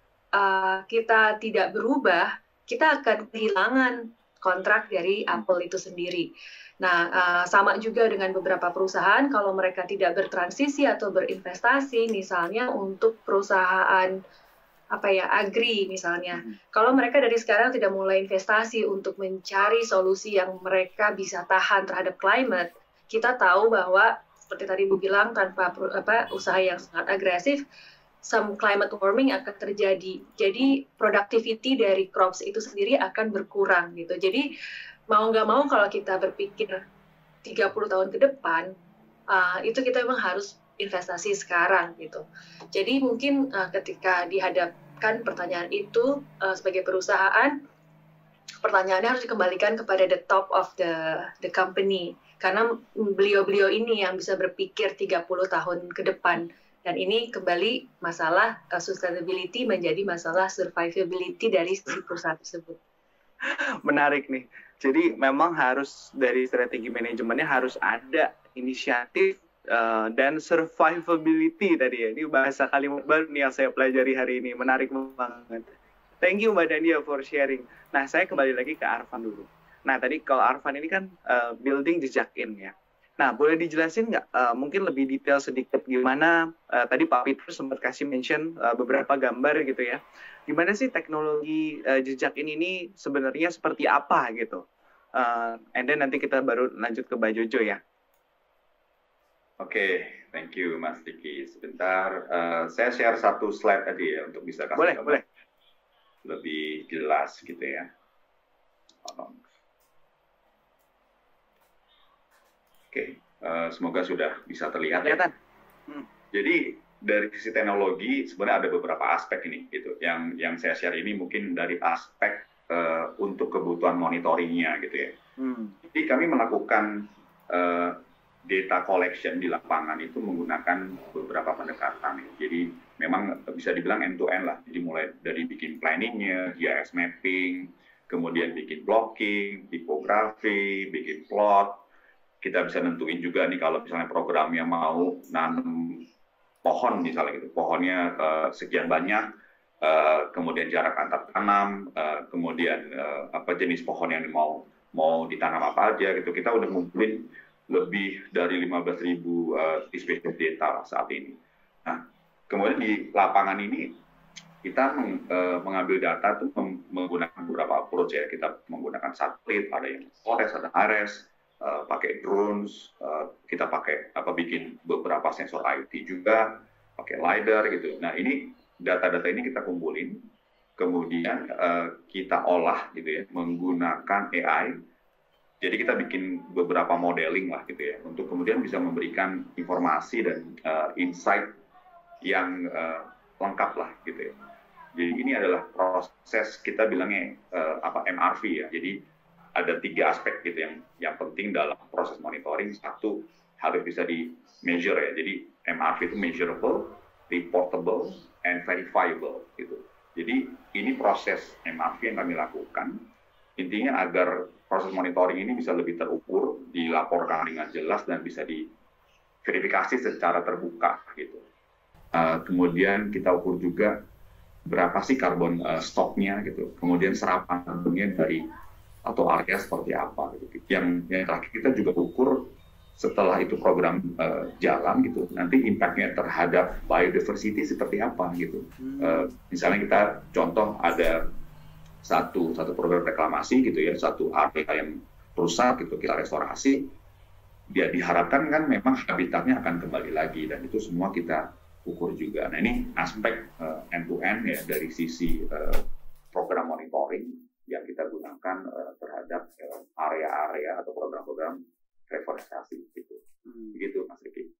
kita tidak berubah, kita akan kehilangan kontrak dari Apple itu sendiri. Nah, sama juga dengan beberapa perusahaan, kalau mereka tidak bertransisi atau berinvestasi, misalnya untuk perusahaan agri misalnya. Kalau mereka dari sekarang tidak mulai investasi untuk mencari solusi yang mereka bisa tahan terhadap climate, kita tahu bahwa seperti tadi Bu bilang, tanpa usaha yang sangat agresif, some climate warming akan terjadi. Jadi productivity dari crops itu sendiri akan berkurang gitu. Jadi mau nggak mau kalau kita berpikir 30 tahun ke depan, itu kita memang harus investasi sekarang gitu. Jadi mungkin ketika dihadapkan pertanyaan itu sebagai perusahaan, pertanyaannya harus dikembalikan kepada the top of the company, karena beliau-beliau ini yang bisa berpikir 30 tahun ke depan. Dan ini kembali masalah sustainability menjadi masalah survivability dari si perusahaan tersebut. Menarik nih. Jadi memang harus dari strategi manajemennya harus ada inisiatif dan survivability tadi ya. Ini bahasa kalimat baru nih yang saya pelajari hari ini. Menarik banget. Thank you Mbak Dania for sharing. Nah, saya kembali lagi ke Arfan dulu. Nah, tadi kalau Arfan ini kan building jejakin ya. Nah, boleh dijelasin nggak mungkin lebih detail sedikit gimana, tadi Pak Peter sempat kasih mention beberapa gambar gitu ya. Gimana sih teknologi jejakin ini sebenarnya seperti apa gitu. And then nanti kita baru lanjut ke Mbak Jojo ya. Oke, thank you Mas Diki. Sebentar, saya share satu slide tadi ya untuk bisa kasih boleh. Lebih jelas gitu ya. Oke, semoga sudah bisa terlihat ya. Jadi dari sisi teknologi sebenarnya ada beberapa aspek ini gitu. Yang saya share ini mungkin dari aspek untuk kebutuhan monitoringnya gitu ya. Jadi kami melakukan data collection di lapangan itu menggunakan beberapa pendekatan. Jadi memang bisa dibilang end to end lah. Jadi mulai dari bikin planningnya, GIS mapping, kemudian bikin blocking, tipografi, bikin plot. Kita bisa nentuin juga nih kalau misalnya programnya mau nanam pohon misalnya gitu, pohonnya sekian banyak, kemudian jarak antar tanam, kemudian apa jenis pohon yang mau ditanam apa aja gitu. Kita udah ngumpulin lebih dari 15.000 spesies data saat ini. Nah, kemudian di lapangan ini kita mengambil data itu menggunakan beberapa approach ya. Kita menggunakan satelit, ada yang FORES, ada ARES, pakai drones, kita pakai bikin beberapa sensor IoT juga, pakai LiDAR gitu. Nah, ini data-data ini kita kumpulin, kemudian kita olah gitu ya menggunakan AI. Jadi kita bikin beberapa modeling lah gitu ya, untuk kemudian bisa memberikan informasi dan insight yang lengkap lah gitu ya. Jadi ini adalah proses kita bilangnya MRV ya. Jadi ada 3 aspek gitu yang penting dalam proses monitoring. Satu, harus bisa di measure ya. Jadi MRV itu measurable, reportable, and verifiable gitu. Jadi ini proses MRV yang kami lakukan. Intinya agar proses monitoring ini bisa lebih terukur, dilaporkan dengan jelas dan bisa diverifikasi secara terbuka gitu. Kemudian kita ukur juga berapa sih karbon stoknya gitu. Kemudian serapan karbonnya dari atau area seperti apa gitu. Yang terakhir kita juga ukur setelah itu program jalan gitu, nanti impact-nya terhadap biodiversity seperti apa gitu. Misalnya kita contoh ada satu program reklamasi gitu ya, satu area yang rusak gitu kita restorasi, dia diharapkan kan memang habitatnya akan kembali lagi, dan itu semua kita ukur juga. Nah, ini aspek end to end ya dari sisi program monitoring yang kita gunakan terhadap area-area atau program-program reforestasi gitu. Begitu Mas Riki.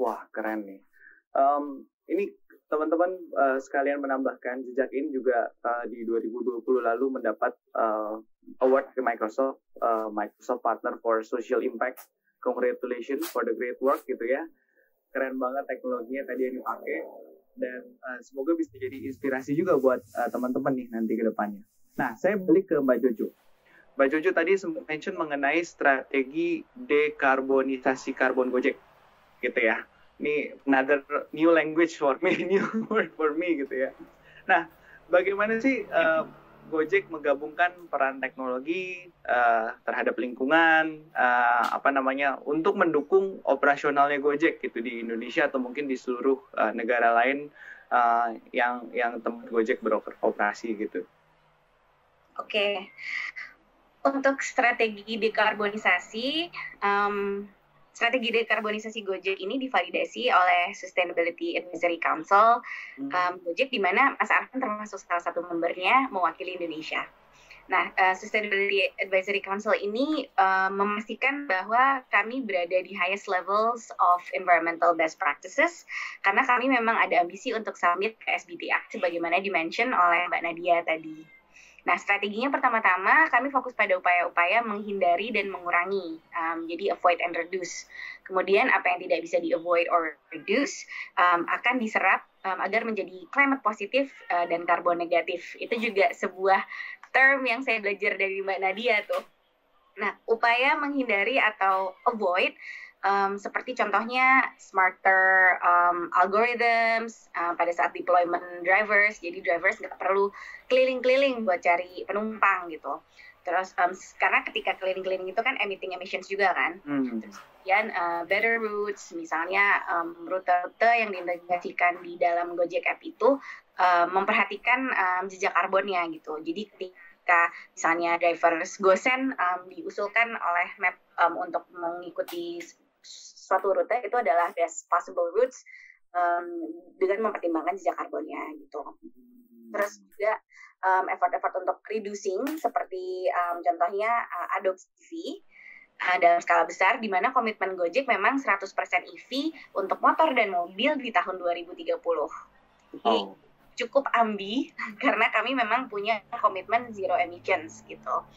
Wah, keren nih. Ini teman-teman sekalian menambahkan, Jejakin juga di 2020 lalu mendapat award ke Microsoft Partner for Social Impact. Congratulations for the great work gitu ya. Keren banget teknologinya tadi yang dipakai, dan semoga bisa jadi inspirasi juga buat teman-teman nih nanti ke depannya. Nah, saya balik ke Mbak Jojo. Mbak Jojo tadi sempat mention mengenai strategi dekarbonisasi karbon Gojek gitu ya. Ini another new language for me, new word for me gitu ya. Nah, bagaimana sih Gojek menggabungkan peran teknologi terhadap lingkungan, untuk mendukung operasionalnya Gojek gitu di Indonesia atau mungkin di seluruh negara lain yang tempat Gojek beroperasi gitu. Oke. Untuk strategi dekarbonisasi, strategi dekarbonisasi Gojek ini divalidasi oleh Sustainability Advisory Council Gojek, di mana Mas Arfan termasuk salah satu membernya mewakili Indonesia. Nah, Sustainability Advisory Council ini memastikan bahwa kami berada di highest levels of environmental best practices karena kami memang ada ambisi untuk submit ke SBTi sebagaimana dimention oleh Mbak Nadia tadi. Nah, strateginya pertama-tama kami fokus pada upaya-upaya menghindari dan mengurangi, jadi avoid and reduce. Kemudian apa yang tidak bisa di-avoid or reduce akan diserap agar menjadi climate positif dan karbon negatif. Itu juga sebuah term yang saya belajar dari Mbak Nadia tuh. Nah, upaya menghindari atau avoid seperti contohnya smarter algorithms pada saat deployment drivers, jadi drivers nggak perlu keliling-keliling buat cari penumpang gitu. Terus karena ketika keliling-keliling itu kan emitting emissions juga kan. Terus kemudian better routes, misalnya rute-rute yang diintegrasikan di dalam Gojek App itu memperhatikan jejak karbonnya gitu. Jadi ketika misalnya drivers gosen diusulkan oleh map untuk mengikuti suatu rute itu adalah best possible routes dengan mempertimbangkan jejak karbonnya gitu. Terus juga effort-effort untuk reducing seperti contohnya adopsi EV dalam skala besar di mana komitmen Gojek memang 100% EV untuk motor dan mobil di tahun 2030. Jadi cukup ambi karena kami memang punya komitmen zero emissions gitu.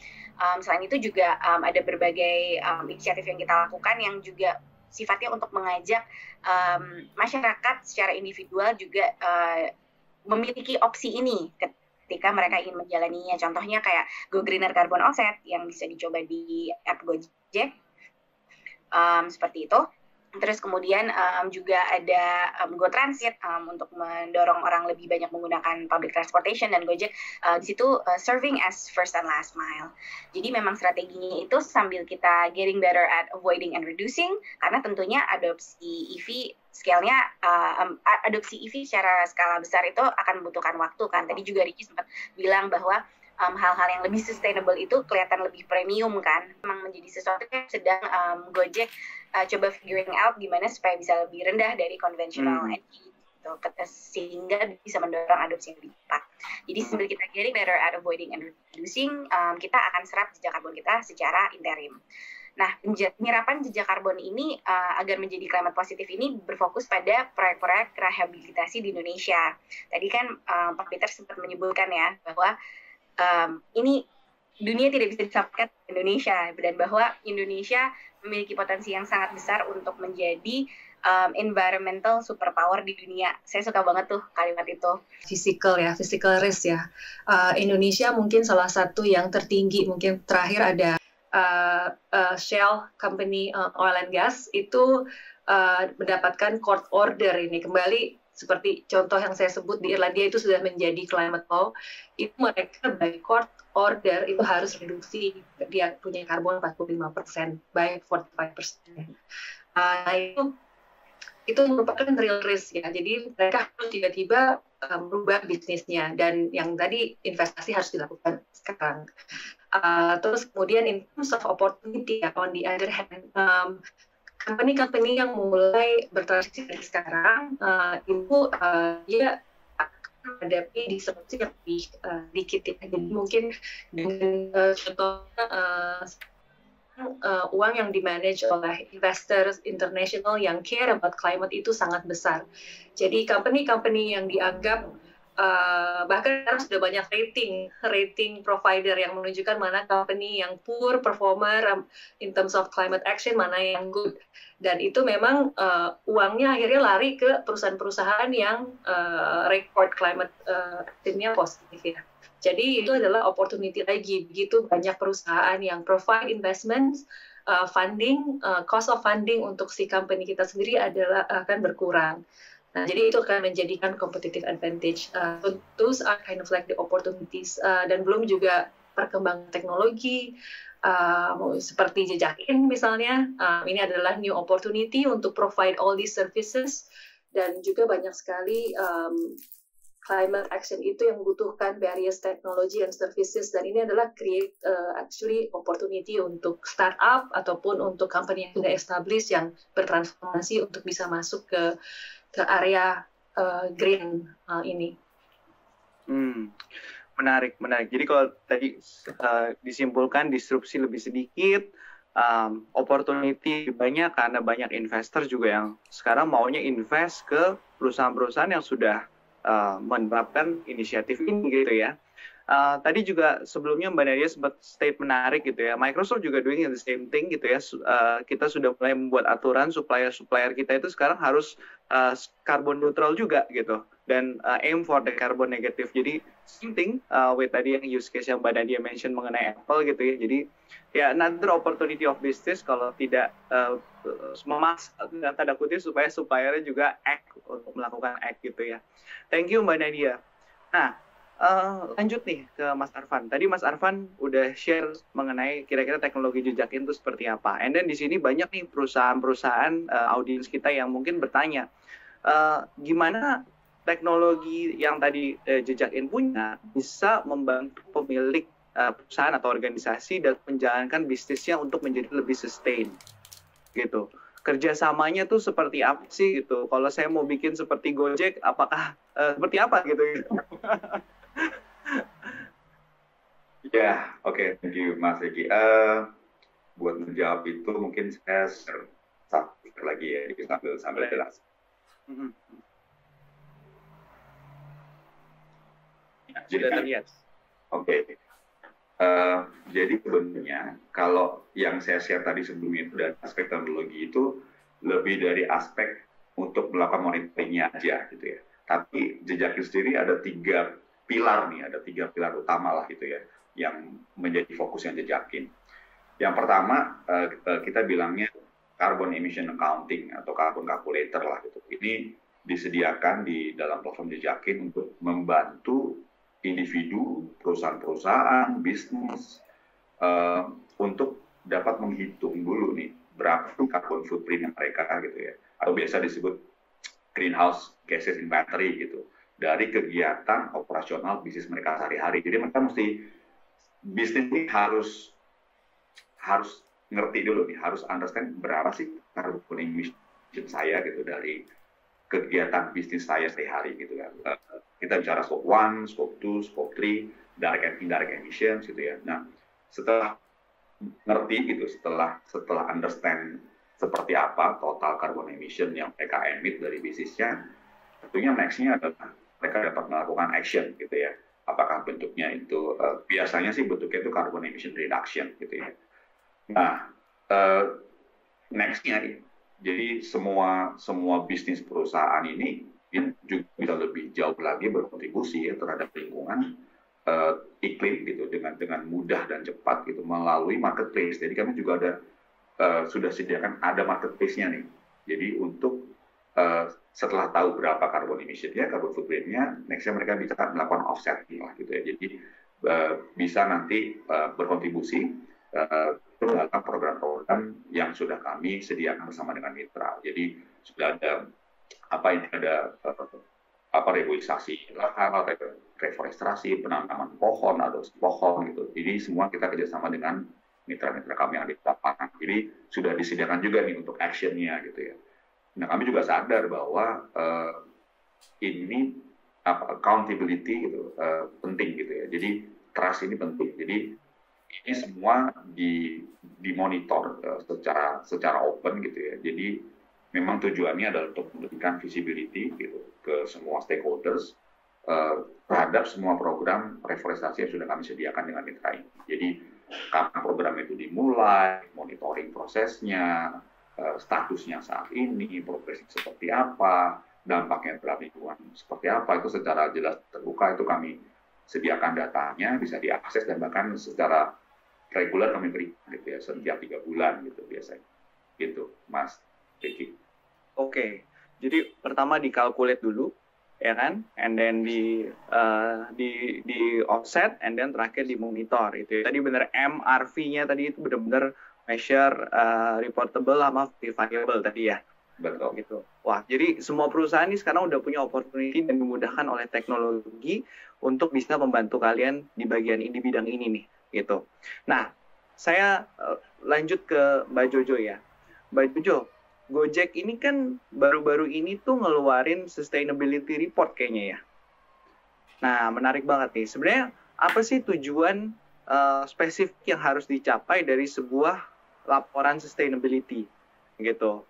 Selain itu juga ada berbagai inisiatif yang kita lakukan yang juga sifatnya untuk mengajak masyarakat secara individual juga memiliki opsi ini ketika mereka ingin menjalaninya. Contohnya kayak Go Greener Carbon Offset yang bisa dicoba di app Gojek, seperti itu. Terus kemudian juga ada Go Transit untuk mendorong orang lebih banyak menggunakan public transportation, dan Gojek di situ serving as first and last mile. Jadi memang strateginya itu sambil kita getting better at avoiding and reducing, karena tentunya adopsi EV scale-nya, adopsi EV secara skala besar itu akan membutuhkan waktu kan. Tadi juga Ricky sempat bilang bahwa hal-hal yang lebih sustainable itu kelihatan lebih premium kan. Memang menjadi sesuatu yang sedang Gojek coba figuring out gimana supaya bisa lebih rendah dari konvensional energy gitu, sehingga bisa mendorong adopsi yang lebih cepat. Jadi sambil kita getting better at avoiding and reducing, kita akan serap jejak karbon kita secara interim. Nah, penyerapan jejak karbon ini agar menjadi climate positif ini berfokus pada proyek-proyek rehabilitasi di Indonesia. Tadi kan Pak Peter sempat menyebutkan ya bahwa ini dunia tidak bisa disamakan Indonesia, dan bahwa Indonesia memiliki potensi yang sangat besar untuk menjadi environmental superpower di dunia. Saya suka banget tuh kalimat itu. Physical risk ya. Indonesia mungkin salah satu yang tertinggi. Mungkin terakhir ada Shell Company Oil and Gas itu mendapatkan court order ini kembali. Seperti contoh yang saya sebut di Irlandia itu sudah menjadi climate law, itu mereka by court order itu harus reduksi, dia punya karbon 45% by 45%. Itu merupakan real risk ya. Jadi mereka harus tiba-tiba merubah bisnisnya, dan yang tadi investasi harus dilakukan sekarang. Terus kemudian in terms of opportunity ya, on the other hand, company-company yang mulai bertransisi dari sekarang itu dia akan menghadapi disrupsi yang lebih dikit ya. Jadi mungkin dengan contohnya uang yang dimanage oleh investors international yang care about climate itu sangat besar. Jadi company-company yang dianggap bahkan sekarang sudah banyak rating provider yang menunjukkan mana company yang poor performer in terms of climate action, mana yang good. Dan itu memang uangnya akhirnya lari ke perusahaan-perusahaan yang record climate actionnya positif ya. Jadi itu adalah opportunity lagi, begitu banyak perusahaan yang provide investment, funding, cost of funding untuk si company kita sendiri akan berkurang. Nah, jadi itu akan menjadikan competitive advantage. Those are kind of like the opportunities, dan belum juga perkembangan teknologi seperti jejakin misalnya. Ini adalah new opportunity untuk provide all these services, dan juga banyak sekali climate action itu yang membutuhkan various technology and services, dan ini adalah create actually opportunity untuk startup ataupun untuk company yang sudah established yang bertransformasi untuk bisa masuk ke area green ini. Menarik, menarik. Jadi kalau tadi disimpulkan disrupsi lebih sedikit, opportunity banyak karena banyak investor juga yang sekarang maunya invest ke perusahaan-perusahaan yang sudah menerapkan inisiatif ini gitu ya. Tadi juga sebelumnya Mbak Nadia sempat state menarik gitu ya. Microsoft juga doing the same thing gitu ya. Kita sudah mulai membuat aturan supplier kita itu sekarang harus carbon neutral juga gitu. Dan aim for the carbon negative. Jadi same thing with tadi yang use case yang Mbak Nadia mention mengenai Apple gitu ya. Jadi ya another opportunity of business kalau tidak memaksa tanda kutip supaya suppliernya juga act untuk melakukan act gitu ya. Thank you Mbak Nadia. Nah, lanjut nih ke Mas Arfan. Tadi Mas Arfan udah share mengenai kira-kira teknologi jejakin itu seperti apa. And then di sini banyak nih perusahaan-perusahaan audiens kita yang mungkin bertanya, gimana teknologi yang tadi jejakin punya bisa membantu pemilik perusahaan atau organisasi dan menjalankan bisnisnya untuk menjadi lebih sustain gitu. Kerjasamanya tuh seperti apa sih gitu? Kalau saya mau bikin seperti Gojek, apakah seperti apa gitu? Ya, oke, thank you Mas Riki. Buat menjawab itu mungkin saya satu lagi ya, sambil jelas. Ya, sudah terlihat. Oke. Jadi sebenarnya kalau yang saya share tadi sebelumnya itu dari aspek teknologi itu lebih dari aspek untuk melakukan monitoringnya aja gitu ya. Tapi jejakin sendiri ada tiga pilar utama lah gitu ya, yang menjadi fokusnya jejakin. Yang pertama kita bilangnya carbon emission accounting atau carbon calculator lah gitu. Ini disediakan di dalam platform jejakin untuk membantu individu, perusahaan-perusahaan, bisnis untuk dapat menghitung dulu nih berapa carbon footprint mereka gitu ya, atau biasa disebut greenhouse gases inventory gitu, dari kegiatan operasional bisnis mereka sehari-hari. Jadi mereka mesti bisnis ini harus ngerti dulu nih, harus understand berapa sih carbon emission saya gitu dari kegiatan bisnis saya sehari-hari gitu kan. Kita bicara scope 1, scope 2, scope 3, direct and indirect emissions gitu ya. Nah, setelah ngerti gitu, setelah understand seperti apa total carbon emission yang mereka emit dari bisnisnya, tentunya next-nya adalah mereka dapat melakukan action gitu ya. Apakah bentuknya itu, biasanya sih bentuknya itu carbon emission reduction gitu ya. Nah, next-nya jadi semua bisnis perusahaan ini juga bisa lebih jauh lagi berkontribusi ya terhadap lingkungan, iklim gitu dengan mudah dan cepat gitu melalui marketplace. Jadi kami juga ada sudah sediakan ada marketplace-nya nih. Jadi untuk setelah tahu berapa carbon emission-nya, carbon footprint-nya, next-nya mereka bisa melakukan offsetting lah gitu ya. Jadi bisa nanti berkontribusi dalam program-program yang sudah kami sediakan bersama dengan mitra. Jadi sudah ada reboisasi lahan, reforestasi, penanaman pohon atau pohon gitu. Jadi semua kita kerjasama dengan mitra-mitra kami yang di lapangan. Jadi sudah disediakan juga nih untuk action-nya gitu ya. Nah kami juga sadar bahwa ini accountability gitu penting gitu ya. Jadi trust ini penting. Jadi ini semua dimonitor secara open gitu ya. Jadi memang tujuannya adalah untuk memberikan visibility gitu ke semua stakeholders terhadap semua program reforestasi yang sudah kami sediakan dengan mitra ini. Jadi kapan program itu dimulai, monitoring prosesnya, statusnya saat ini, progresnya seperti apa, dampaknya terhadap lingkungan seperti apa, itu secara jelas terbuka itu kami sediakan datanya, bisa diakses dan bahkan secara reguler kami berikan gitu ya, setiap 3 bulan gitu biasanya. Gitu, Mas Ricky. Oke, jadi pertama dikalkulate dulu, ya kan, and then di offset, and then terakhir dimonitor itu. Tadi benar MRV-nya tadi itu benar-benar measure, reportable sama verifiable tadi ya. Betul. Gitu. Wah, jadi semua perusahaan ini sekarang udah punya opportunity dan dimudahkan oleh teknologi untuk bisa membantu kalian di bagian ini, di bidang ini nih, gitu. Nah, saya lanjut ke Mbak Jojo ya. Mbak Jojo, Gojek ini kan baru-baru ini tuh ngeluarin sustainability report kayaknya ya. Nah, menarik banget nih. Sebenarnya apa sih tujuan spesifik yang harus dicapai dari sebuah laporan sustainability gitu.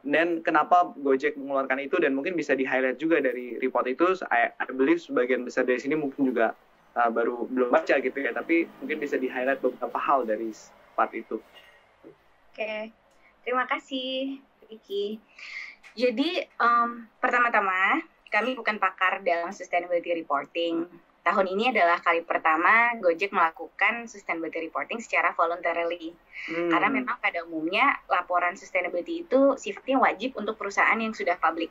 Dan kenapa Gojek mengeluarkan itu, dan mungkin bisa di-highlight juga dari report itu. I believe sebagian besar dari sini mungkin juga baru belum baca gitu ya, tapi mungkin bisa di-highlight beberapa hal dari part itu. Oke, terima kasih Ricky. Jadi pertama-tama kami bukan pakar dalam sustainability reporting. Tahun ini adalah kali pertama Gojek melakukan sustainability reporting secara voluntarily. Karena memang pada umumnya laporan sustainability itu sifatnya wajib untuk perusahaan yang sudah public.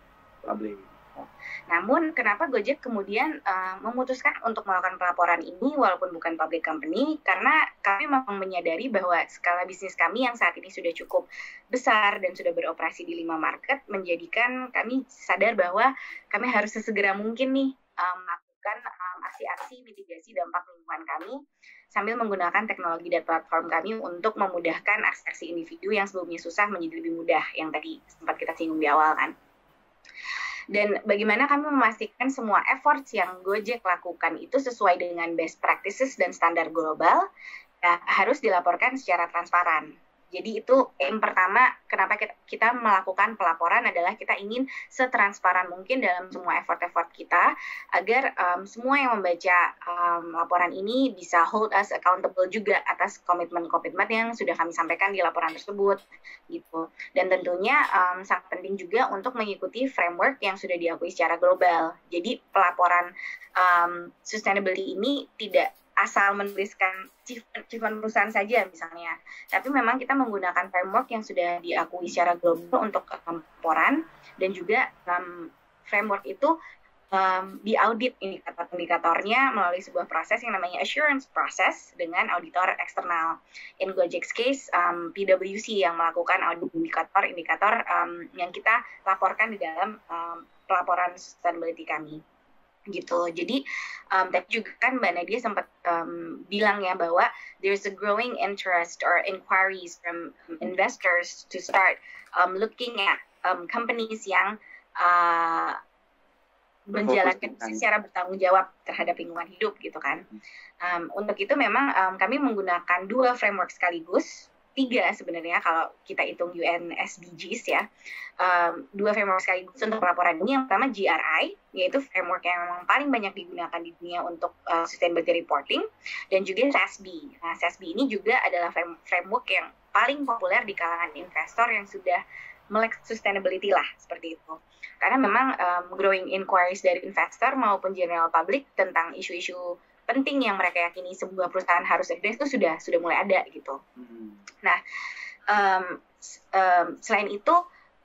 Namun kenapa Gojek kemudian memutuskan untuk melakukan pelaporan ini walaupun bukan public company? Karena kami memang menyadari bahwa skala bisnis kami yang saat ini sudah cukup besar dan sudah beroperasi di 5 market menjadikan kami sadar bahwa kami harus sesegera mungkin nih melakukan aksi-aksi mitigasi dampak lingkungan kami sambil menggunakan teknologi dan platform kami untuk memudahkan aksi individu yang sebelumnya susah menjadi lebih mudah, yang tadi sempat kita singgung di awal kan. Dan bagaimana kami memastikan semua efforts yang Gojek lakukan itu sesuai dengan best practices dan standar global, ya, harus dilaporkan secara transparan. Jadi itu yang pertama, kenapa kita melakukan pelaporan adalah kita ingin setransparan mungkin dalam semua effort-effort kita, agar semua yang membaca laporan ini bisa hold us accountable juga atas komitmen-komitmen yang sudah kami sampaikan di laporan tersebut, gitu. Dan tentunya sangat penting juga untuk mengikuti framework yang sudah diakui secara global. Jadi pelaporan sustainability ini tidak asal menuliskan achievement perusahaan saja misalnya, tapi memang kita menggunakan framework yang sudah diakui secara global untuk laporan, dan juga framework itu diaudit indikator-indikatornya melalui sebuah proses yang namanya assurance process dengan auditor eksternal. In Gojek's case, PwC yang melakukan audit indikator-indikator yang kita laporkan di dalam pelaporan sustainability kami. Gitu. Jadi tadi juga kan Mbak Nadia sempat bilang ya bahwa there's a growing interest or inquiries from investors to start looking at companies yang menjalankan secara bertanggung jawab terhadap lingkungan hidup gitu kan. Untuk itu memang kami menggunakan 2 framework sekaligus, 3 sebenarnya kalau kita hitung UN SDGs ya. 2 framework sekaligus untuk pelaporan ini. Yang pertama GRI, yaitu framework yang memang paling banyak digunakan di dunia untuk sustainability reporting, dan juga SASB. Nah, SASB ini juga adalah framework yang paling populer di kalangan investor yang sudah melek sustainability lah, seperti itu. Karena memang growing inquiries dari investor maupun general public tentang isu-isu penting yang mereka yakini sebuah perusahaan harus address itu sudah mulai ada gitu. Nah, selain itu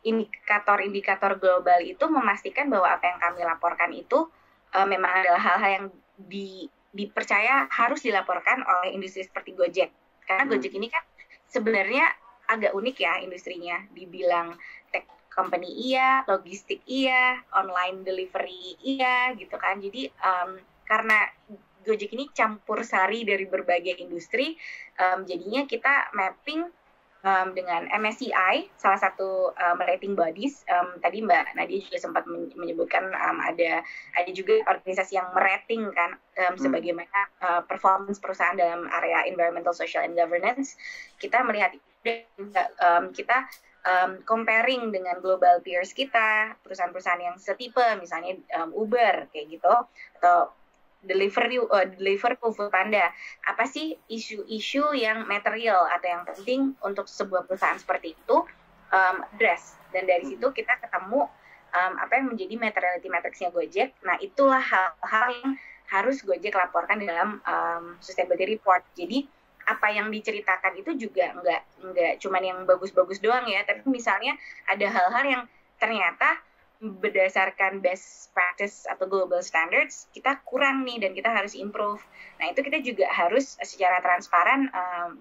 indikator-indikator global itu memastikan bahwa apa yang kami laporkan itu memang adalah hal-hal yang dipercaya harus dilaporkan oleh industri seperti Gojek. Karena Gojek ini kan sebenarnya agak unik ya industrinya, dibilang tech company iya, logistik iya, online delivery iya gitu kan. Jadi karena Gojek ini campur sari dari berbagai industri, jadinya kita mapping dengan MSCI, salah satu rating bodies. Tadi Mbak Nadia juga sempat menyebutkan ada juga organisasi yang merating kan sebagaimana performance perusahaan dalam area environmental, social, and governance. Kita melihat kita comparing dengan global peers kita, perusahaan-perusahaan yang setipe, misalnya Uber kayak gitu, atau Deliveroo, Foodpanda. Apa sih isu-isu yang material atau yang penting untuk sebuah perusahaan seperti itu address, dan dari situ kita ketemu apa yang menjadi materiality matrix-nya Gojek. Nah, itulah hal-hal yang harus Gojek laporkan dalam sustainability report. Jadi apa yang diceritakan itu juga nggak cuman yang bagus-bagus doang ya, tapi misalnya ada hal-hal yang ternyata berdasarkan best practice atau global standards kita kurang nih dan kita harus improve. Nah, itu kita juga harus secara transparan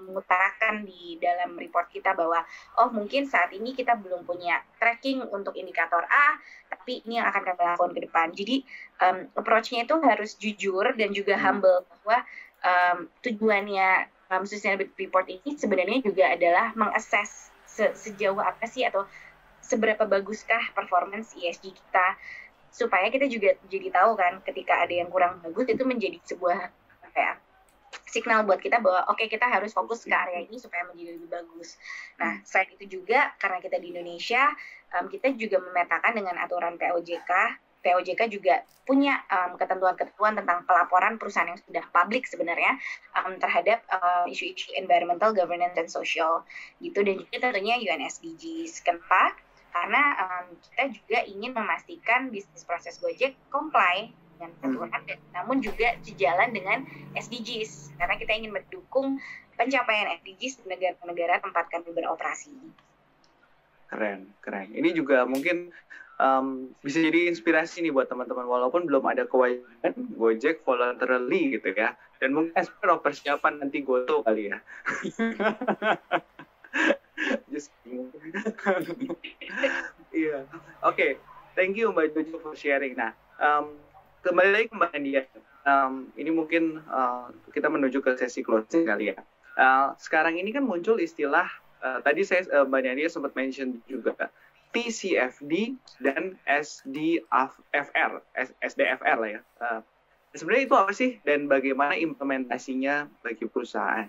mengutarakan di dalam report kita bahwa mungkin saat ini kita belum punya tracking untuk indikator A, tapi ini yang akan kami lakukan ke depan. Jadi approach-nya itu harus jujur dan juga humble, bahwa tujuannya sustainability report ini sebenarnya juga adalah mengassess sejauh apa sih atau seberapa baguskah performance ESG kita, supaya kita juga jadi tahu kan ketika ada yang kurang bagus itu menjadi sebuah ya signal buat kita bahwa oke, kita harus fokus ke area ini supaya menjadi lebih bagus. Nah, selain itu juga karena kita di Indonesia, kita juga memetakan dengan aturan POJK. POJK juga punya ketentuan-ketentuan tentang pelaporan perusahaan yang sudah publik sebenarnya terhadap isu-isu environmental, governance, dan social gitu, dan juga tentunya UN SDGs. Kenapa? Karena kita juga ingin memastikan bisnis proses Gojek comply dengan aturan, namun juga sejalan dengan SDGs, karena kita ingin mendukung pencapaian SDGs di negara-negara tempat kami beroperasi. Keren. Ini juga mungkin bisa jadi inspirasi nih buat teman-teman, walaupun belum ada kewajiban Gojek voluntarily gitu ya, dan mungkin aspek persiapan nanti Goto kali ya. Just iya. Oke, thank you Mbak Jojo for sharing. Nah, kembali lagi ke Mbak Nadia. Ini mungkin kita menuju ke sesi closing kali ya. Sekarang ini kan muncul istilah, tadi Mbak Nadia sempat mention juga, TCFD dan SDFR lah ya. Sebenarnya itu apa sih dan bagaimana implementasinya bagi perusahaan?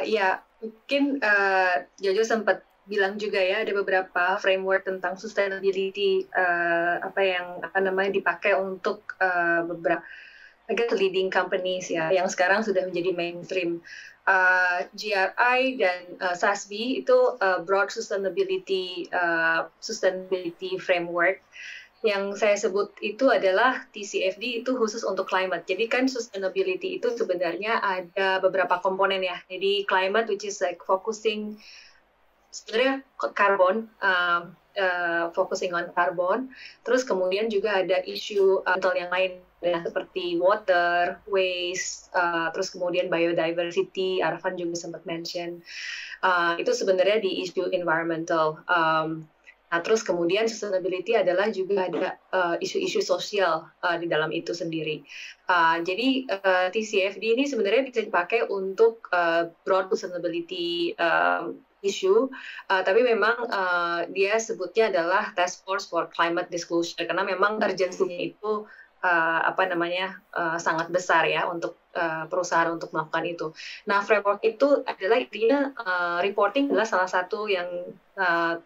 Ya, mungkin Jojo sempat bilang juga ya, ada beberapa framework tentang sustainability yang dipakai untuk beberapa leading companies ya, yang sekarang sudah menjadi mainstream. GRI dan SASB itu broad sustainability framework. Yang saya sebut itu adalah TCFD, itu khusus untuk climate. Jadi kan sustainability itu sebenarnya ada beberapa komponen ya. Jadi climate, which is like focusing sebenarnya carbon, focusing on carbon. Terus kemudian juga ada isu yang lain ya, seperti water, waste, terus kemudian biodiversity. Arfan juga sempat mention. Itu sebenarnya di isu environmental. Nah, terus kemudian sustainability adalah juga ada isu-isu sosial di dalam itu sendiri. Jadi TCFD ini sebenarnya bisa dipakai untuk broad sustainability issue, tapi memang dia sebutnya adalah Task Force for Climate Disclosure, karena memang urgensinya itu sangat besar ya untuk perusahaan untuk melakukan itu. Nah, framework itu adalah intinya reporting adalah salah satu yang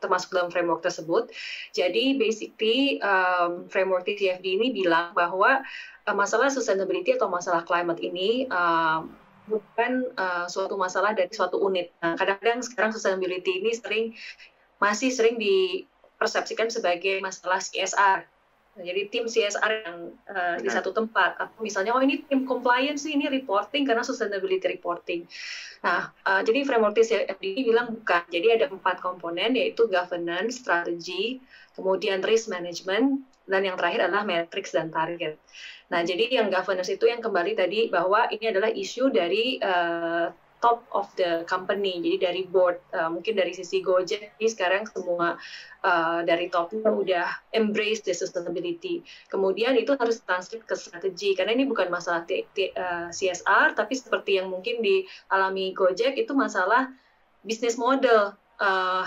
termasuk dalam framework tersebut. Jadi basically framework TCFD ini bilang bahwa masalah sustainability atau masalah climate ini bukan suatu masalah dari suatu unit. Nah, kadang-kadang sekarang sustainability ini masih sering dipersepsikan sebagai masalah CSR. Nah, jadi tim CSR yang di satu tempat, atau misalnya ini tim compliance ini reporting karena sustainability reporting. Nah, jadi framework TCFD ini bilang bukan. Jadi ada 4 komponen, yaitu governance, strategi, kemudian risk management, dan yang terakhir adalah metrics dan target. Nah, jadi yang governance itu yang kembali tadi bahwa ini adalah isu dari top of the company, jadi dari board, mungkin dari sisi Gojek ini sekarang semua dari topnya udah embrace the sustainability. Kemudian itu harus translate ke strategi, karena ini bukan masalah CSR, tapi seperti yang mungkin dialami Gojek itu masalah business model.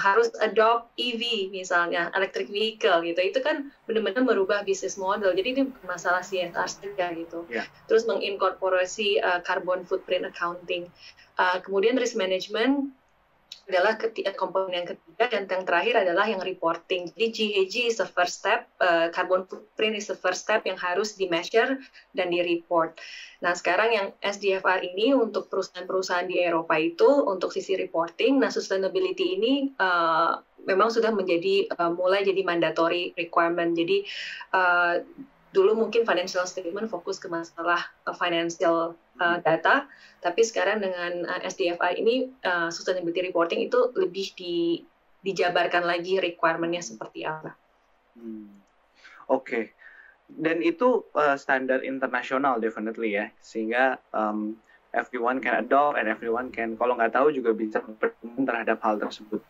Harus adopt EV misalnya, electric vehicle gitu, itu kan benar-benar merubah bisnis model. Jadi ini bukan masalah CSR saja gitu. Yeah. Terus menginkorporasi carbon footprint accounting. Kemudian risk management adalah komponen yang ketiga, dan yang terakhir adalah yang reporting. Jadi GHG is the first step, carbon footprint is the first step yang harus di-measure dan di-report. Nah, sekarang yang SDFR ini untuk perusahaan-perusahaan di Eropa itu untuk sisi reporting. Nah, sustainability ini memang sudah mulai jadi mandatory requirement. Jadi dulu mungkin financial statement fokus ke masalah financial data, tapi sekarang dengan SDFR ini sustainability reporting itu lebih dijabarkan lagi requirement-nya seperti apa. Oke. Dan itu standar internasional definitely ya, sehingga everyone can adopt and everyone can, kalau nggak tahu juga bisa bertemu terhadap hal tersebut.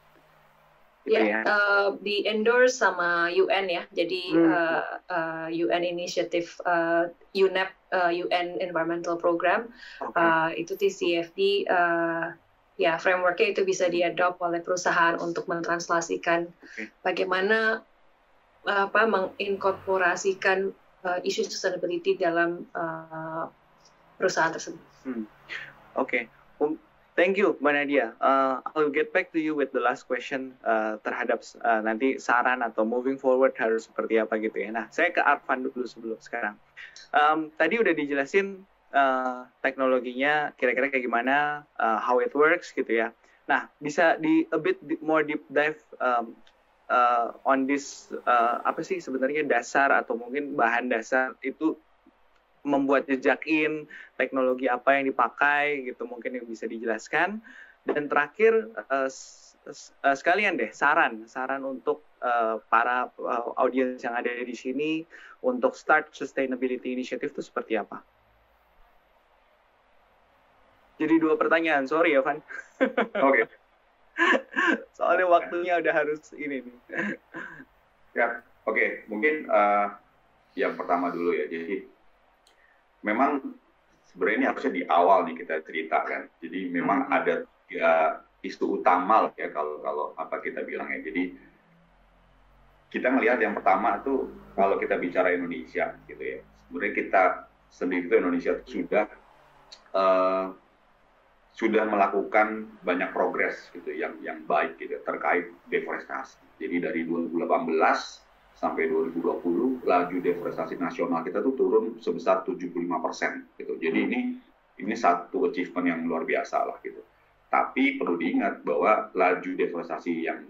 Ya, di endorse sama UN ya, jadi UN Initiative, UNEP, UN Environmental Program, itu TCFD, ya frameworknya itu bisa diadopt oleh perusahaan untuk mentranslasikan bagaimana menginkorporasikan isu sustainability dalam perusahaan tersebut. Oke. Thank you, Mbak Nadia. I'll get back to you with the last question terhadap nanti saran atau moving forward harus seperti apa gitu ya. Nah, saya ke Arfan dulu sebelum sekarang. Tadi udah dijelasin teknologinya kira-kira kayak gimana, how it works gitu ya. Nah, bisa a bit more deep dive on this, apa sih sebenarnya dasar atau mungkin bahan dasar itu membuat jejakin, teknologi apa yang dipakai gitu, mungkin yang bisa dijelaskan. Dan terakhir sekalian deh saran untuk para audiens yang ada di sini untuk start sustainability initiative itu seperti apa? Jadi 2 pertanyaan, sorry ya Van. Oke. Soalnya waktunya udah harus ini nih. Ya, oke. Mungkin yang pertama dulu ya. Jadi memang sebenarnya ini harusnya di awal nih kita ceritakan. Jadi memang ada 3 isu utama lah ya kalau apa kita bilang ya. Jadi kita melihat yang pertama tuh kalau kita bicara Indonesia gitu ya. Sebenarnya kita sendiri itu Indonesia sudah melakukan banyak progres gitu yang baik gitu terkait deforestasi. Jadi dari 2018 sampai 2020 laju deforestasi nasional kita tuh turun sebesar 75% gitu. Jadi ini satu achievement yang luar biasa lah gitu. Tapi perlu diingat bahwa laju deforestasi yang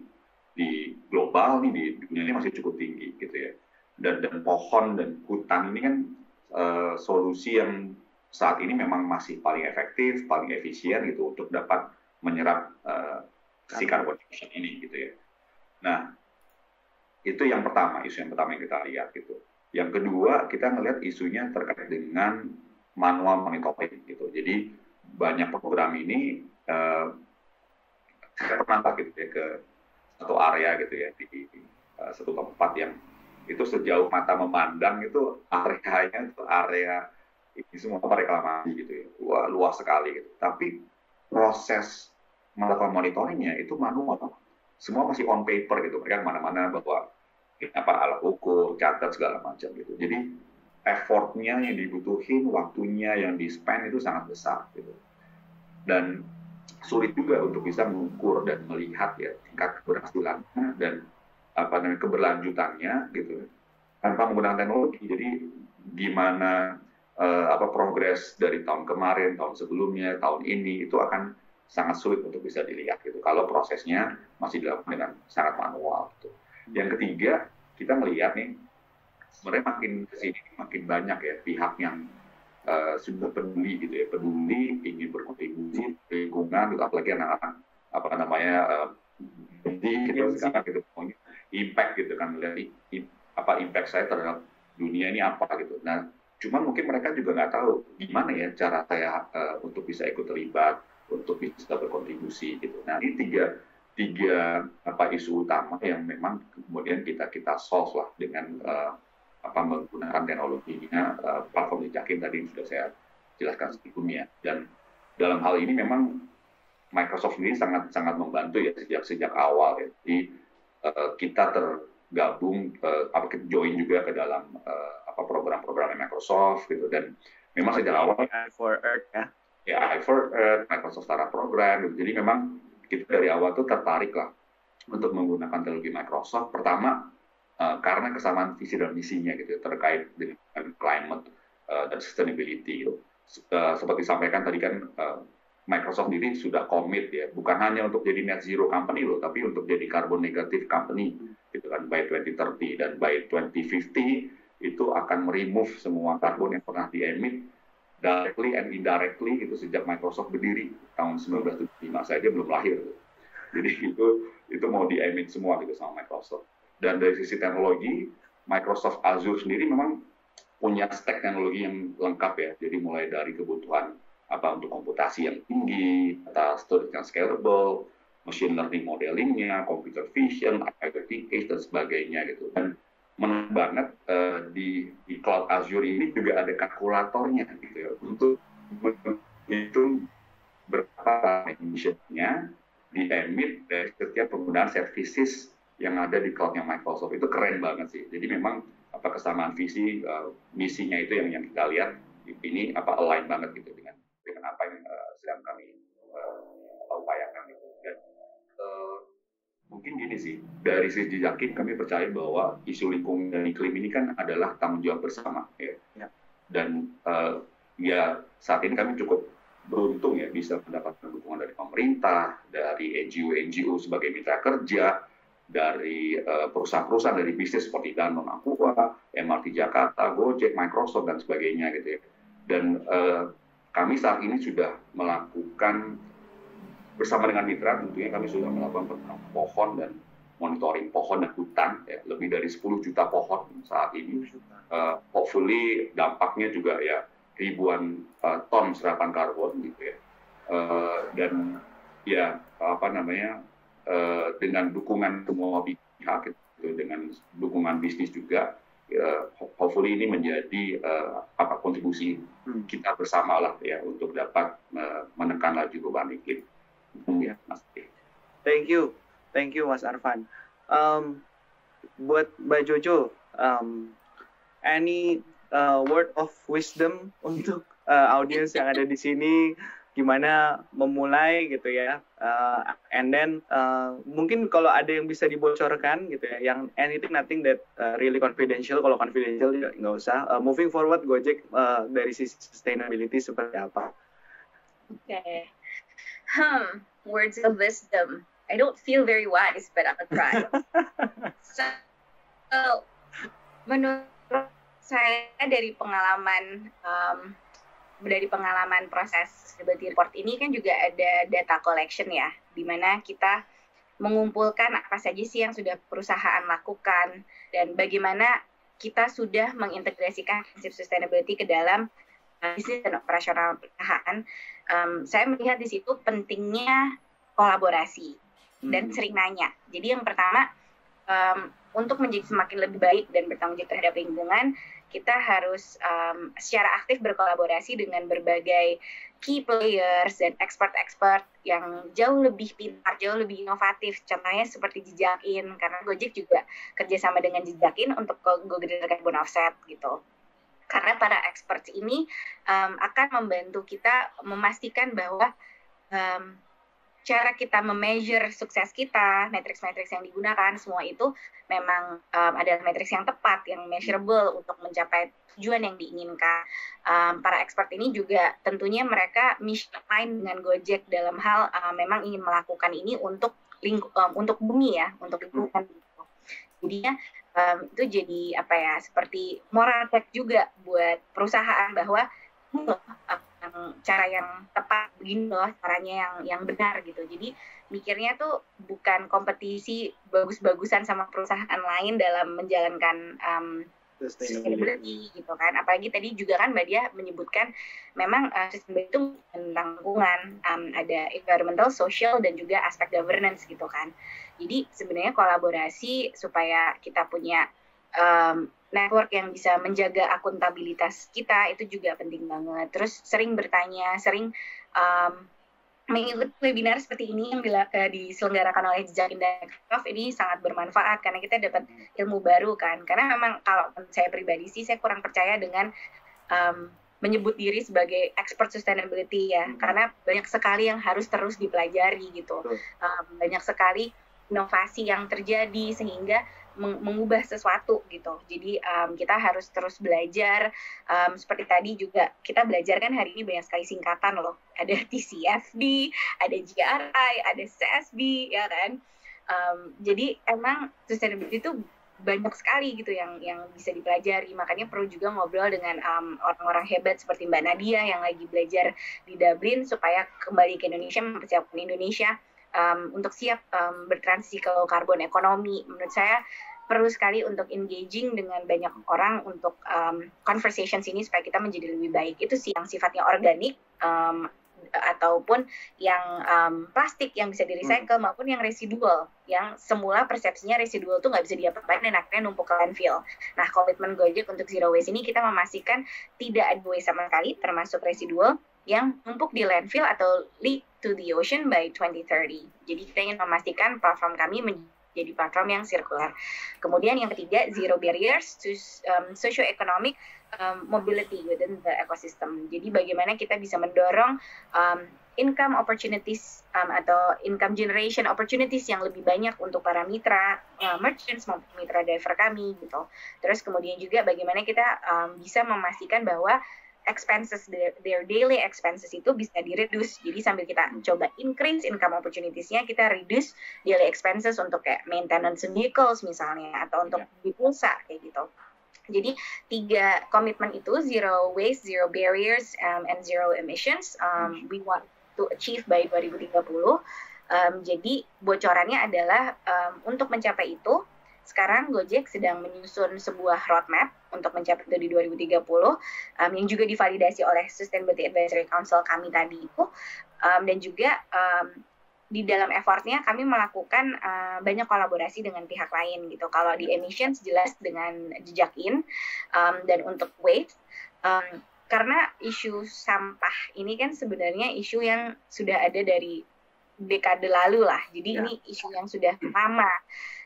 di global nih di dunia ini masih cukup tinggi gitu ya. Dan pohon dan hutan ini kan solusi yang saat ini memang masih paling efektif, paling efisien gitu untuk dapat menyerap si carbon emission ini gitu ya. Nah, itu yang pertama, isu yang pertama yang kita lihat gitu. Yang kedua, kita melihat isunya terkait dengan manual monitoring gitu. Jadi banyak program ini saya pernah gitu ya ke satu area gitu ya di satu tempat yang itu sejauh mata memandang itu areanya itu area ini semua reklamasi gitu ya. Wah, luas sekali gitu. Tapi proses melakukan monitoringnya itu manual. Semua masih on paper gitu. Mereka mana-mana bahwa alat ukur, catat segala macam gitu. Jadi effortnya yang dibutuhin, waktunya yang di-spend itu sangat besar gitu. Dan sulit juga untuk bisa mengukur dan melihat ya tingkat keberhasilannya dan keberlanjutannya gitu tanpa menggunakan teknologi. Jadi gimana progres dari tahun kemarin, tahun sebelumnya, tahun ini itu akan sangat sulit untuk bisa dilihat gitu. Kalau prosesnya masih dilakukan dengan sangat manual gitu. Yang ketiga, kita melihat nih sebenarnya makin kesini makin banyak ya pihak yang sudah peduli gitu ya, peduli ingin berkontribusi lingkungan gitu, apalagi anak-anak gitu sekarang gitu pokoknya impact gitu kan, melihat impact saya terhadap dunia ini apa gitu. Nah, cuman mungkin mereka juga nggak tahu gimana ya cara saya untuk bisa ikut terlibat, untuk bisa berkontribusi gitu. Nah, ini tiga isu utama yang memang kemudian kita solve lah dengan menggunakan teknologinya, platform jejakin tadi yang sudah saya jelaskan sebelumnya. Dan dalam hal ini memang Microsoft sendiri sangat membantu ya sejak awal ya. Jadi kita tergabung join juga ke dalam program-program Microsoft gitu, dan memang sejak awal i4Earth ya i4Earth, Microsoft Startup Program gitu. Jadi memang kita dari awal tuh tertarik lah untuk menggunakan teknologi Microsoft. Pertama karena kesamaan visi dan misinya gitu terkait dengan climate dan sustainability gitu. Seperti disampaikan tadi kan Microsoft sendiri sudah komit ya, bukan hanya untuk jadi net zero company loh, tapi untuk jadi carbon negative company gitu kan by 2030, dan by 2050 itu akan meremove semua karbon yang pernah diemit directly and indirectly itu sejak Microsoft berdiri tahun 1975, saya aja belum lahir. Jadi itu mau diemit semua gitu sama Microsoft. Dan dari sisi teknologi, Microsoft Azure sendiri memang punya stack teknologi yang lengkap ya. Jadi mulai dari kebutuhan untuk komputasi yang tinggi, data storage yang scalable, machine learning modelingnya, computer vision, IoT case dan sebagainya gitu. Dan menarik banget di Cloud Azure ini juga ada kalkulatornya gitu ya untuk menghitung berapa emisinya di emit dari setiap penggunaan services yang ada di cloud-nya Microsoft. Itu keren banget sih. Jadi memang kesamaan visi, misinya itu yang kita lihat ini align banget gitu dengan apa yang sedang kami upayakan gitu. Dan mungkin gini sih, dari sisi Jakin kami percaya bahwa isu lingkungan dan iklim ini kan adalah tanggung jawab bersama ya. Dan ya saat ini kami cukup beruntung ya bisa mendapatkan dukungan dari pemerintah, dari NGO sebagai mitra kerja, dari perusahaan-perusahaan dari bisnis seperti Danone Aqua, MRT Jakarta, Gojek, Microsoft dan sebagainya gitu ya. Dan kami saat ini sudah melakukan bersama dengan mitra, tentunya kami sudah melakukan penanam pohon dan monitoring pohon dan hutan, ya, lebih dari 10 juta pohon saat ini. Hopefully dampaknya juga ya ribuan ton serapan karbon gitu ya. Dan ya dengan dukungan semua pihak gitu, dengan dukungan bisnis juga, hopefully ini menjadi kontribusi kita bersama lah ya untuk dapat menekan laju perubahan iklim. Ya, Mas. Thank you Mas Arfan. Buat Mbak Jojo, any word of wisdom untuk audiens yang ada di sini, gimana memulai gitu ya, and then mungkin kalau ada yang bisa dibocorkan gitu ya, yang nothing that really confidential. Kalau confidential nggak usah. Moving forward Gojek dari sisi sustainability seperti apa? Okay. Words of wisdom. I don't feel very wise, but I'll try. So, menurut saya dari pengalaman proses sustainability report ini kan juga ada data collection ya, di mana kita mengumpulkan apa saja sih yang sudah perusahaan lakukan dan bagaimana kita sudah mengintegrasikan prinsip sustainability ke dalam bisnis dan operasional perusahaan. Saya melihat di situ pentingnya kolaborasi dan sering nanya. Jadi yang pertama, untuk menjadi semakin lebih baik dan bertanggung jawab terhadap lingkungan, kita harus secara aktif berkolaborasi dengan berbagai key players dan expert-expert yang jauh lebih pintar, jauh lebih inovatif. Contohnya seperti Jejakin, karena Gojek juga kerjasama dengan Jejakin untuk Go Green Carbon Offset gitu. Karena para experts ini akan membantu kita memastikan bahwa cara kita memeasure sukses kita, matriks-matriks yang digunakan, semua itu memang adalah matriks yang tepat, yang measurable untuk mencapai tujuan yang diinginkan. Para expert ini juga tentunya mereka mission align dengan Gojek dalam hal memang ingin melakukan ini untuk bumi ya, untuk lingkungan. Jadinya itu jadi seperti moral check juga buat perusahaan bahwa cara yang tepat begini loh caranya yang benar gitu. Jadi mikirnya tuh bukan kompetisi bagus-bagusan sama perusahaan lain dalam menjalankan sustainability gitu kan. Apalagi tadi juga kan Mbak Dia menyebutkan memang sustainability itu tentang lingkungan, ada environmental, social dan juga aspek governance gitu kan. Jadi sebenarnya kolaborasi supaya kita punya network yang bisa menjaga akuntabilitas kita itu juga penting banget. Terus sering bertanya, sering mengikuti webinar seperti ini yang diselenggarakan oleh Jejakin dan Microsoft ini sangat bermanfaat karena kita dapat ilmu baru kan. Karena memang kalau saya pribadi sih saya kurang percaya dengan menyebut diri sebagai expert sustainability ya, karena banyak sekali yang harus terus dipelajari gitu. Banyak sekali inovasi yang terjadi sehingga mengubah sesuatu gitu. Jadi kita harus terus belajar. Seperti tadi juga kita belajar kan hari ini banyak sekali singkatan loh. Ada TCFD, ada GRI, ada CSB, ya kan. Jadi emang sustainability itu banyak sekali gitu yang bisa dipelajari. Makanya perlu juga ngobrol dengan orang-orang hebat seperti Mbak Nadia yang lagi belajar di Dublin supaya kembali ke Indonesia, mempersiapkan Indonesia untuk siap bertransisi ke low carbon ekonomi. Menurut saya perlu sekali untuk engaging dengan banyak orang untuk conversations ini supaya kita menjadi lebih baik. Itu sih yang sifatnya organik ataupun yang plastik yang bisa di-recycle maupun yang residual, yang semula persepsinya residual tuh nggak bisa diapain dan akhirnya numpuk ke landfill. Nah, komitmen Gojek untuk zero waste ini kita memastikan tidak ada waste sama sekali termasuk residual yang numpuk di landfill atau leak to the ocean by 2030. Jadi kita ingin memastikan platform kami menjadi jadi platform yang sirkular. Kemudian yang ketiga, zero barriers to socio-economic mobility within the ecosystem. Jadi bagaimana kita bisa mendorong income opportunities atau income generation opportunities yang lebih banyak untuk para mitra merchants maupun mitra driver kami gitu. Terus kemudian juga bagaimana kita bisa memastikan bahwa expenses, their daily expenses itu bisa di-reduce. Jadi sambil kita coba increase income opportunities-nya, kita reduce daily expenses untuk kayak maintenance vehicles misalnya, atau untuk beli pulsa kayak gitu. Jadi 3 komitmen itu, zero waste, zero barriers, and zero emissions, we want to achieve by 2030. Jadi bocorannya adalah untuk mencapai itu, sekarang Gojek sedang menyusun sebuah roadmap untuk mencapai itu di 2030, yang juga divalidasi oleh Sustainability Advisory Council kami tadi itu, dan juga di dalam effortnya kami melakukan banyak kolaborasi dengan pihak lain gitu. Kalau di emissions jelas dengan Jejakin, dan untuk waste, karena isu sampah ini kan sebenarnya isu yang sudah ada dari dekade lalu lah. Jadi ini isu yang sudah lama,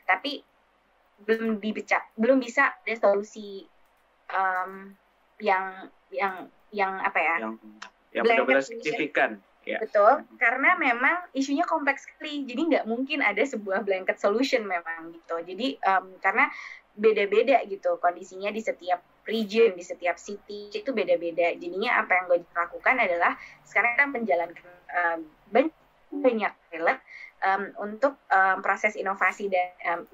tapi belum bisa ada solusi yang apa ya? Yang benar-benar signifikan. Ya. Betul, karena memang isunya kompleks sekali, jadi nggak mungkin ada sebuah blanket solution memang gitu. Jadi karena beda-beda gitu kondisinya di setiap region, di setiap city itu beda-beda. Jadinya apa yang gue lakukan adalah sekarang kita menjalankan banyak pilot untuk proses inovasi dan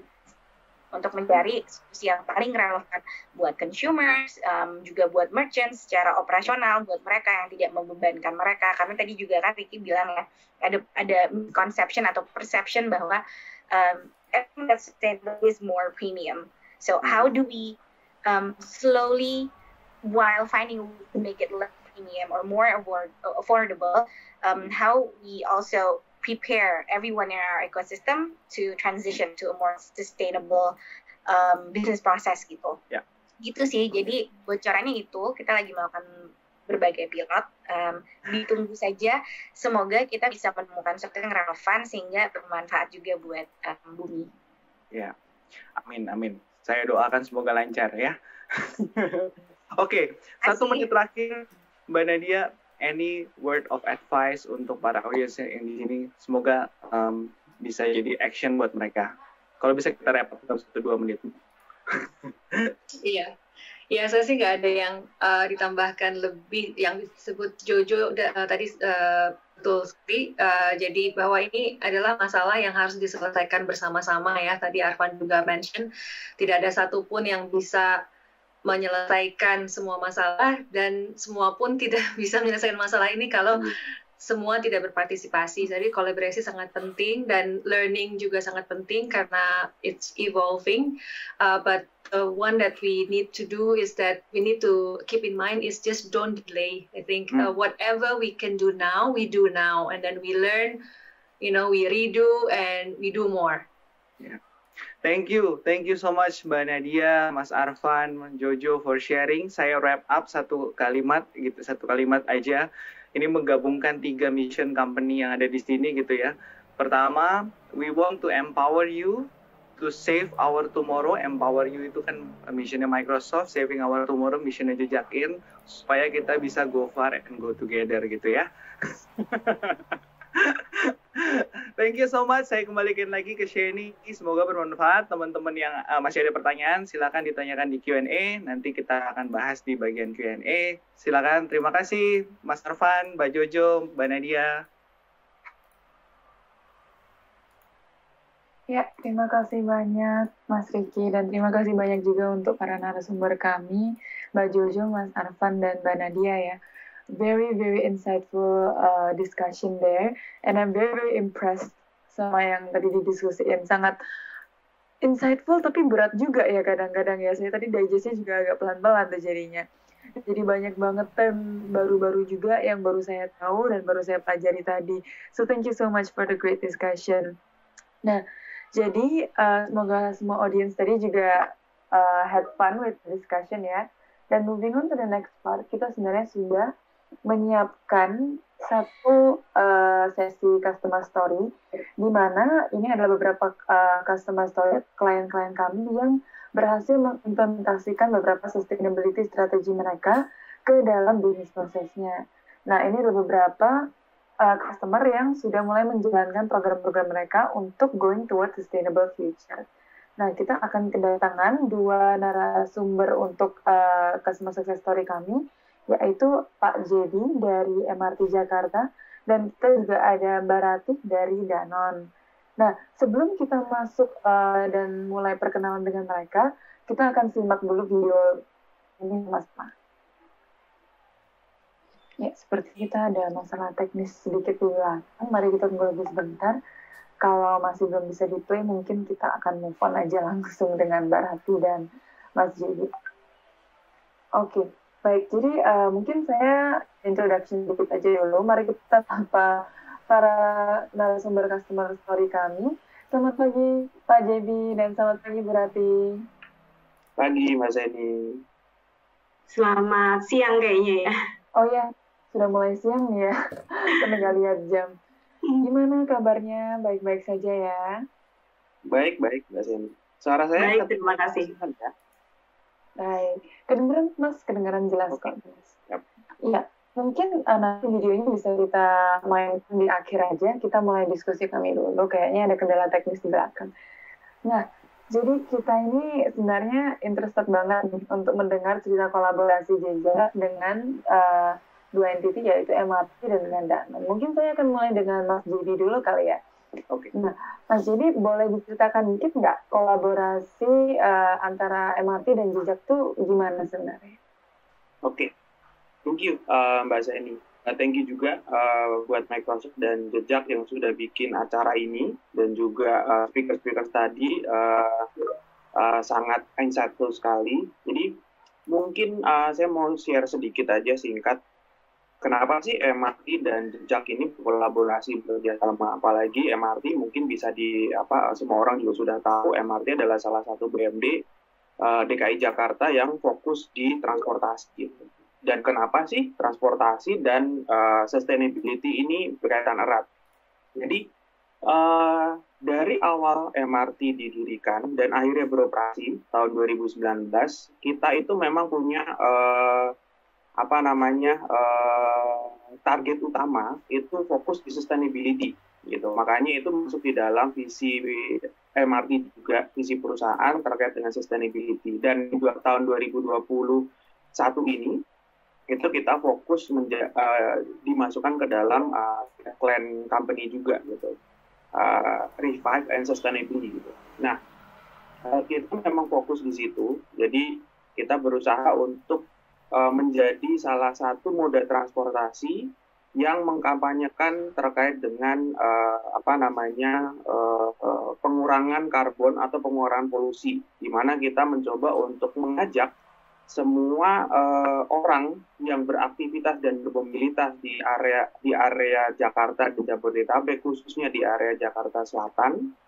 untuk mencari solusi yang paling relevan buat consumers, juga buat merchants secara operasional, buat mereka yang tidak membebankan mereka. Karena tadi juga kan Ricky bilang ya, ada conception atau perception bahwa everything that's sustainable is more premium. So how do we slowly, while finding a way to make it less premium or more affordable, how we also prepare everyone in our ecosystem to transition to a more sustainable business process gitu. Gitu sih. Jadi bocorannya itu kita lagi melakukan berbagai pilot. Ditunggu saja. Semoga kita bisa menemukan sesuatu yang relevan sehingga bermanfaat juga buat bumi. Ya, amin. Saya doakan semoga lancar ya. Oke, 1 menit terakhir, Mbak Nadia. Any word of advice untuk para audiens yang di sini, semoga bisa jadi action buat mereka. Kalau bisa kita wrap up dalam 1-2 menit. Iya, saya sih nggak ada yang ditambahkan lebih yang disebut Jojo tadi betul sekali. Jadi bahwa ini adalah masalah yang harus diselesaikan bersama-sama ya. Tadi Arfan juga mention, tidak ada satupun yang bisa menyelesaikan semua masalah, dan semua pun tidak bisa menyelesaikan masalah ini kalau semua tidak berpartisipasi. Jadi kolaborasi sangat penting dan learning juga sangat penting karena it's evolving. But one that we need to do is that we need to keep in mind is just don't delay. I think whatever we can do now, we do now, and then we learn, we redo and we do more. Yeah. Thank you so much Mbak Nadia, Mas Arfan, Jojo for sharing. Saya wrap up satu kalimat aja. Ini menggabungkan 3 mission company yang ada di sini gitu ya. Pertama, we want to empower you to save our tomorrow. Empower you itu kan missionnya Microsoft, saving our tomorrow missionnya Jejakin, supaya kita bisa go far and go together gitu ya. Thank you so much. Saya kembalikan lagi ke Sheni. Semoga bermanfaat. Teman-teman yang masih ada pertanyaan, silakan ditanyakan di Q&A. Nanti kita akan bahas di bagian Q&A. Silakan. Terima kasih Mas Arfan, Mbak Jojo, Mbak Nadia. Ya, terima kasih banyak Mas Ricky, dan terima kasih banyak juga untuk para narasumber kami, Mbak Jojo, Mas Arfan, dan Mbak Nadia ya. Very, very insightful discussion there, and I'm very, very impressed sama yang tadi didiskusiin. Sangat insightful, tapi berat juga ya kadang-kadang ya. Saya tadi digestnya juga agak pelan-pelan tuh jadinya. Jadi banyak banget term baru-baru juga yang baru saya tahu dan baru saya pelajari tadi. So thank you so much for the great discussion. Nah, jadi semoga semua audience tadi juga had fun with the discussion ya. Dan moving on to the next part, kita sebenarnya sudah menyiapkan satu sesi customer story, di mana ini adalah beberapa customer story klien-klien kami yang berhasil mengimplementasikan beberapa sustainability strategi mereka ke dalam bisnis prosesnya. Nah, ini adalah beberapa customer yang sudah mulai menjalankan program-program mereka untuk going toward sustainable future. Nah, kita akan kedatangan 2 narasumber untuk customer success story kami, yaitu Pak Jedi dari MRT Jakarta, dan kita juga ada Mbak Ratih dari Danone. Nah, sebelum kita masuk dan mulai perkenalan dengan mereka, kita akan simak dulu video ini, Mas Pa. Ya, seperti kita ada masalah teknis sedikit di belakang. Mari kita tunggu lagi sebentar. Kalau masih belum bisa di-play, mungkin kita akan move on aja langsung dengan Mbak Rati dan Mas Jedi. Oke, baik. Jadi mungkin saya introduction dikit aja dulu. Mari kita sapa para narasumber customer story kami. Selamat pagi Pak Jedi dan selamat pagi Bu Rati. Pagi Mas Eni. Selamat siang kayaknya ya. Oh ya, sudah mulai siang nih ya. Kita nggak lihat jam. Gimana kabarnya? Baik-baik saja ya? Baik, Mbak Seni. Suara saya baik, terima kasih. Ya? Baik. Kedengeran, Mas? Kedengeran jelas kok, Mas. Yep. Iya. Mungkin nanti videonya bisa kita mainkan di akhir aja. Kita mulai diskusi kami dulu. Kayaknya ada kendala teknis di belakang. Nah, jadi kita ini sebenarnya interested banget nih untuk mendengar cerita kolaborasi Jejak dengan 2 entity, yaitu MRT dan dengan Danone. Mungkin saya akan mulai dengan Mas Jedi dulu kali ya. Oke. Nah, Mas Jedi boleh diceritakan dikit nggak kolaborasi antara MRT dan Jejak tuh gimana sebenarnya? Oke. Thank you Mbak Seni. Thank you juga buat Microsoft dan Jejak yang sudah bikin acara ini, dan juga speaker-speaker tadi sangat insightful sekali. Jadi mungkin saya mau share sedikit aja singkat. Kenapa sih MRT dan Jejak ini berkolaborasi bekerjasama? Apalagi MRT mungkin bisa semua orang juga sudah tahu MRT adalah salah satu BUMD DKI Jakarta yang fokus di transportasi. Gitu. Dan kenapa sih transportasi dan sustainability ini berkaitan erat? Jadi dari awal MRT didirikan dan akhirnya beroperasi tahun 2019, kita itu memang punya target utama itu fokus di sustainability gitu. Makanya itu masuk di dalam visi MRT juga, visi perusahaan terkait dengan sustainability. Dan di tahun 2021 ini itu kita fokus dimasukkan ke dalam plan company juga gitu. Revive and Sustainability gitu. Nah, kita memang fokus di situ. Jadi kita berusaha untuk menjadi salah satu moda transportasi yang mengkampanyekan terkait dengan pengurangan karbon atau pengurangan polusi, di mana kita mencoba untuk mengajak semua orang yang beraktivitas dan bermobilitas di area Jakarta dan Jabodetabek, khususnya di area Jakarta Selatan,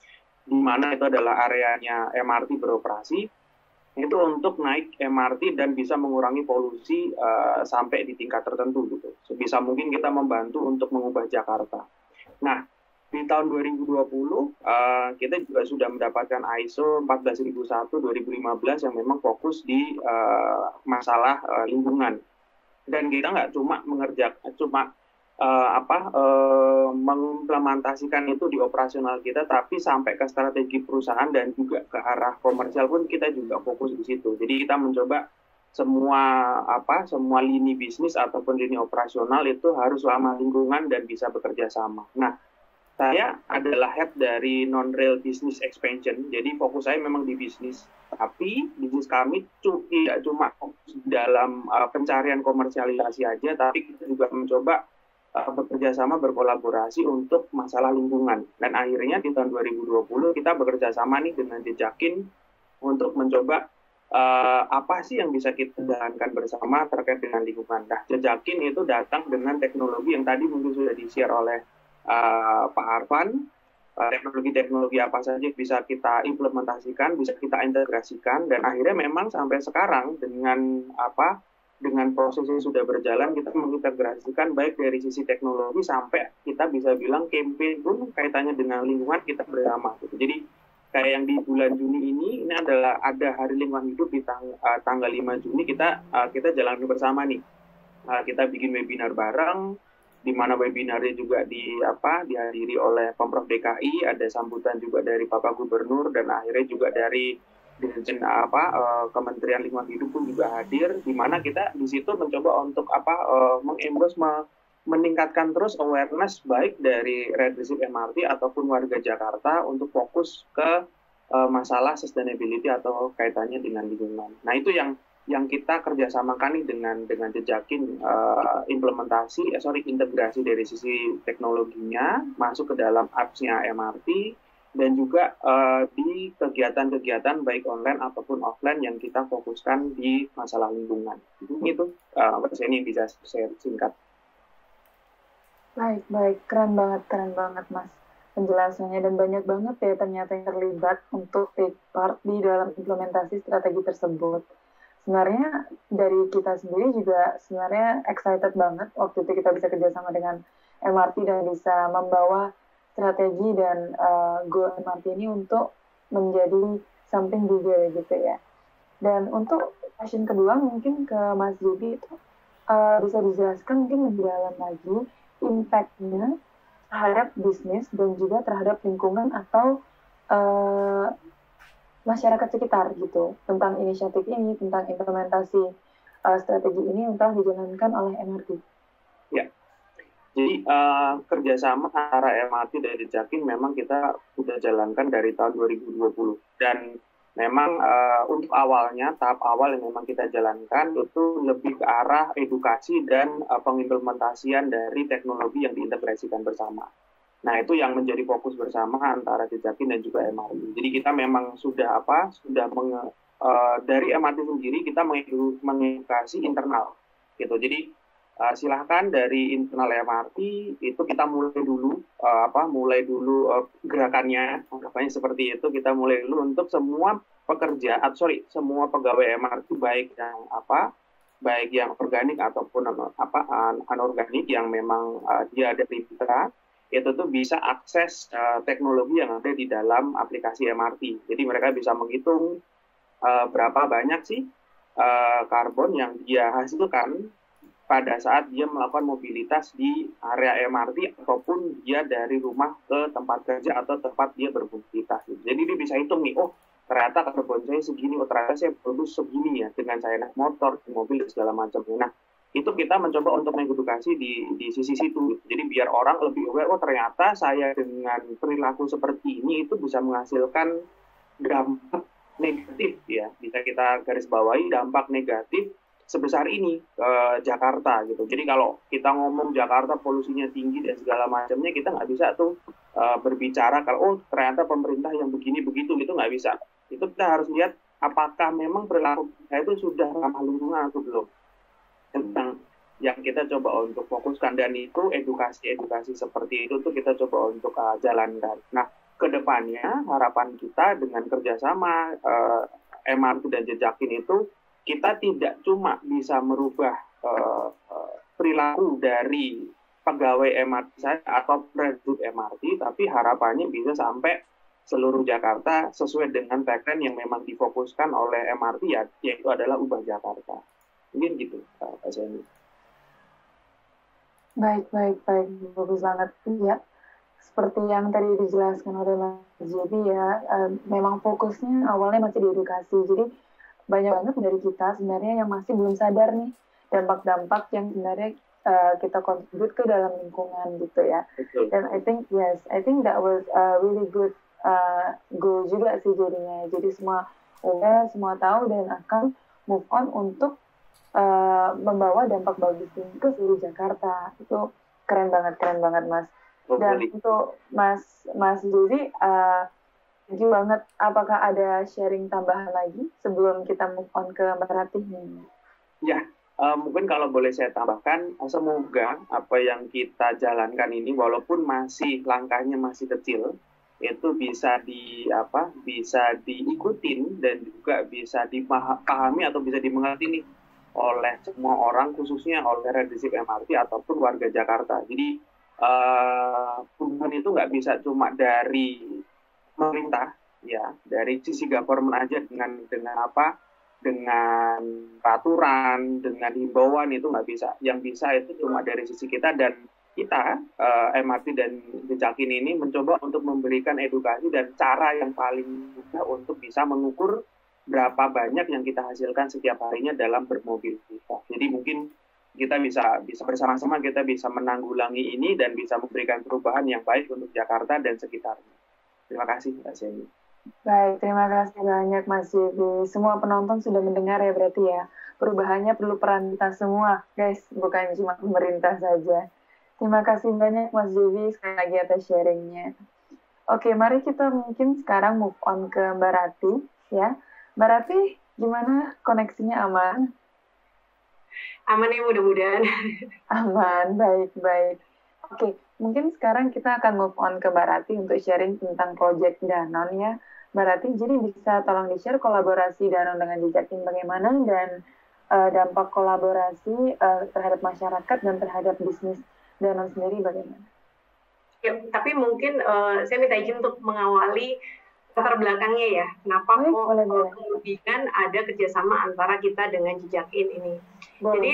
di mana itu adalah areanya MRT beroperasi, itu untuk naik MRT dan bisa mengurangi polusi sampai di tingkat tertentu gitu. Sebisa mungkin kita membantu untuk mengubah Jakarta. Nah, di tahun 2020 kita juga sudah mendapatkan ISO 14001 2015 yang memang fokus di masalah lingkungan. Dan kita nggak cuma mengimplementasikan itu di operasional kita, tapi sampai ke strategi perusahaan dan juga ke arah komersial pun kita juga fokus di situ. Jadi kita mencoba semua lini bisnis ataupun lini operasional itu harus ramah lingkungan dan bisa bekerja sama. Nah, saya adalah head dari non-rail business expansion, jadi fokus saya memang di bisnis. Tapi bisnis kami tidak cuma fokus dalam pencarian komersialisasi aja, tapi kita juga mencoba bekerja sama, berkolaborasi untuk masalah lingkungan. Dan akhirnya di tahun 2020 kita bekerja sama nih dengan Jejakin untuk mencoba apa sih yang bisa kita jalankan bersama terkait dengan lingkungan. Nah, Jejakin itu datang dengan teknologi yang tadi mungkin sudah di-share oleh Pak Arfan. Teknologi-teknologi apa saja bisa kita implementasikan, bisa kita integrasikan, dan akhirnya memang sampai sekarang dengan dengan proses yang sudah berjalan kita mengintegrasikan baik dari sisi teknologi sampai kita bisa bilang campaign pun kaitannya dengan lingkungan kita bersama gitu. Jadi kayak yang di bulan Juni ini adalah ada Hari Lingkungan Hidup di tanggal 5 Juni kita jalan bersama nih. Kita bikin webinar bareng, di mana webinarnya juga dihadiri oleh Pemprov DKI, ada sambutan juga dari Bapak Gubernur dan akhirnya juga dari Dirjen Kementerian Lingkungan Hidup pun juga hadir, di mana kita di situ mencoba untuk meningkatkan terus awareness baik dari Red District MRT ataupun warga Jakarta untuk fokus ke masalah sustainability atau kaitannya dengan lingkungan. Nah itu yang kita kerjasamakan nih dengan Jejakin, integrasi dari sisi teknologinya masuk ke dalam apps-nya MRT dan juga di kegiatan-kegiatan baik online ataupun offline yang kita fokuskan di masalah lingkungan. Itu ini bisa saya singkat. Baik, keren banget Mas penjelasannya, dan banyak banget ya ternyata yang terlibat untuk take part di dalam implementasi strategi tersebut. Sebenarnya dari kita sendiri juga sebenarnya excited banget waktu itu kita bisa kerjasama dengan MRT dan bisa membawa strategi dan goal MRT ini untuk menjadi something bigger gitu ya. Dan untuk question kedua mungkin ke Mas Jibi itu bisa dijelaskan mungkin lebih dalam lagi impact-nya terhadap bisnis dan juga terhadap lingkungan atau masyarakat sekitar gitu tentang inisiatif ini, tentang implementasi strategi ini yang telah dijalankan oleh MRT. Ya, jadi kerjasama antara MRT dan Jejakin memang kita sudah jalankan dari tahun 2020 dan memang untuk awalnya, tahap awal yang memang kita jalankan itu lebih ke arah edukasi dan pengimplementasian dari teknologi yang diintegrasikan bersama. Nah, itu yang menjadi fokus bersama antara Jejakin dan juga MRT. Jadi kita memang dari MRT sendiri kita mengedukasi internal, gitu. Jadi silahkan dari internal MRT itu kita mulai dulu gerakannya, anggapannya seperti itu. Kita mulai dulu untuk semua semua pegawai MRT baik yang organik ataupun anorganik yang memang dia ada di kita, itu tuh bisa akses teknologi yang ada di dalam aplikasi MRT. Jadi mereka bisa menghitung berapa banyak sih karbon yang dia hasilkan pada saat dia melakukan mobilitas di area MRT ataupun dia dari rumah ke tempat kerja atau tempat dia bermobilitas. Jadi dia bisa hitung nih, ternyata karbon saya segini, ternyata saya produksi segini ya dengan saya naik motor, mobil dan segala macam. Nah, itu kita mencoba untuk mengedukasi di sisi situ. Jadi biar orang lebih aware, ternyata saya dengan perilaku seperti ini itu bisa menghasilkan dampak negatif ya. Bisa kita garis bawahi dampak negatif sebesar ini ke Jakarta gitu. Jadi kalau kita ngomong Jakarta polusinya tinggi dan segala macamnya, kita nggak bisa tuh berbicara kalau ternyata pemerintah yang begini begitu, itu nggak bisa. Itu kita harus lihat apakah memang perilaku kita itu sudah ramah lingkungan atau belum. Tentang yang kita coba untuk fokuskan, dan itu edukasi seperti itu tuh kita coba untuk jalankan. Nah, kedepannya harapan kita dengan kerjasama MRT dan Jejakin itu kita tidak cuma bisa merubah perilaku dari pegawai MRT saja atau produk MRT, tapi harapannya bisa sampai seluruh Jakarta sesuai dengan tagline yang memang difokuskan oleh MRT yaitu adalah ubah Jakarta. Mungkin gitu, Pak Seni. Baik, bagus banget ya. Seperti yang tadi dijelaskan oleh Mas Jibi ya, memang fokusnya awalnya masih di edukasi. Jadi banyak banget dari kita sebenarnya yang masih belum sadar nih dampak-dampak yang sebenarnya kita kontribut ke dalam lingkungan gitu ya. Betul. Dan I think that was a really good goal juga sih jadinya. Jadi semua tahu dan akan move on untuk membawa dampak bagus ini ke seluruh Jakarta. Itu keren banget Mas. Dan untuk Mas Jibi, thank you banget. Apakah ada sharing tambahan lagi sebelum kita move on ke Mbak Ratih? Ya, mungkin kalau boleh saya tambahkan, semoga apa yang kita jalankan ini walaupun langkahnya masih kecil, itu bisa diikutin dan juga bisa dipahami atau bisa dimengerti nih. oleh semua orang, khususnya oleh Redisip MRT ataupun warga Jakarta. Jadi perubahan itu nggak bisa cuma dari pemerintah, ya, dari sisi government aja dengan apa, dengan peraturan, dengan himbauan itu nggak bisa. Yang bisa itu cuma dari sisi kita, dan kita MRT dan Jejakin ini mencoba untuk memberikan edukasi dan cara yang paling mudah untuk bisa mengukur berapa banyak yang kita hasilkan setiap harinya dalam bermobilitas. Jadi mungkin kita bisa bersama-sama kita bisa menanggulangi ini dan bisa memberikan perubahan yang baik untuk Jakarta dan sekitarnya. Terima kasih, Mbak Seni. Baik, terima kasih banyak Mas Jevi. Semua penonton sudah mendengar ya berarti ya. Perubahannya perlu peran kita semua, guys, bukan cuma pemerintah saja. Terima kasih banyak Mas Jevi sekali lagi atas sharingnya. Oke, mari kita mungkin sekarang move on ke Mbak Rati, ya. Mbak Rati, gimana koneksinya aman? Aman ya mudah-mudahan. Aman, baik-baik. Oke, mungkin sekarang kita akan move on ke Mbak Rati untuk sharing tentang Project Danon ya. Mbak Rati, jadi bisa tolong di-share kolaborasi Danon dengan Jejakin bagaimana dan dampak kolaborasi terhadap masyarakat dan terhadap bisnis Danon sendiri bagaimana? Ya, tapi mungkin saya minta izin untuk mengawali latar belakangnya ya, kenapa kemudian ada kerjasama antara kita dengan Jejakin ini. Jadi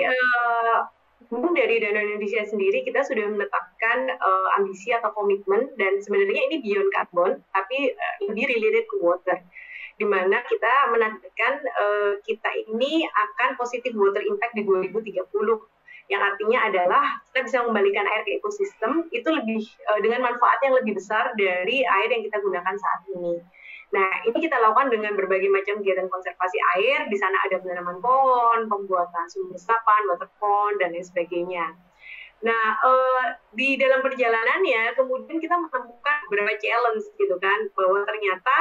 mungkin dari Danon Indonesia sendiri kita sudah menetapkan ambisi atau komitmen, dan sebenarnya ini beyond carbon, tapi lebih related ke water, di mana kita menargetkan kita ini akan positive water impact di 2030. Yang artinya adalah kita bisa mengembalikan air ke ekosistem itu lebih dengan manfaat yang lebih besar dari air yang kita gunakan saat ini. Nah, ini kita lakukan dengan berbagai macam kegiatan konservasi air. Di sana ada penanaman pohon, pembuatan sumur resapan, water pond, dan lain sebagainya. Nah, di dalam perjalanannya kemudian kita menemukan beberapa challenge gitu kan, bahwa ternyata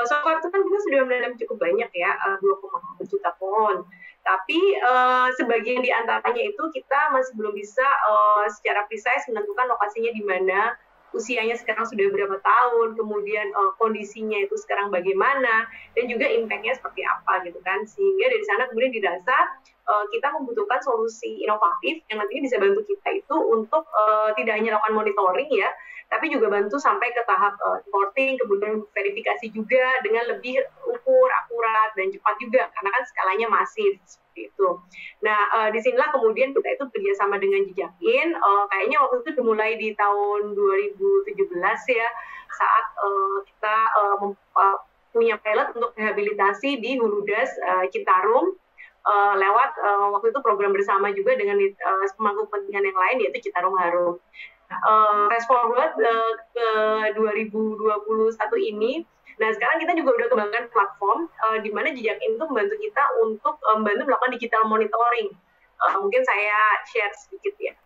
so far itu kan kita sudah menanam cukup banyak ya, 2,4 juta pohon. Tapi sebagian di antaranya itu kita masih belum bisa secara precise menentukan lokasinya di mana, usianya sekarang sudah berapa tahun, kemudian kondisinya itu sekarang bagaimana, dan juga impact-nya seperti apa gitu kan. Sehingga dari sana kemudian dirasa kita membutuhkan solusi inovatif yang nantinya bisa bantu kita itu untuk tidak hanya lakukan monitoring ya, tapi juga bantu sampai ke tahap reporting, kemudian verifikasi juga dengan lebih ukur, akurat, dan cepat juga, karena kan skalanya masif, seperti itu. Nah, disinilah kemudian kita itu kerjasama dengan Jejakin, kayaknya waktu itu dimulai di tahun 2017 ya, saat kita punya pilot untuk rehabilitasi di Huludas Citarum, lewat waktu itu program bersama juga dengan pemangku kepentingan yang lain, yaitu Citarum Harum. Fast forward ke 2021 ini, nah sekarang kita juga udah kembangkan platform di mana Jejakin itu membantu kita untuk membantu melakukan digital monitoring. Mungkin saya share sedikit ya.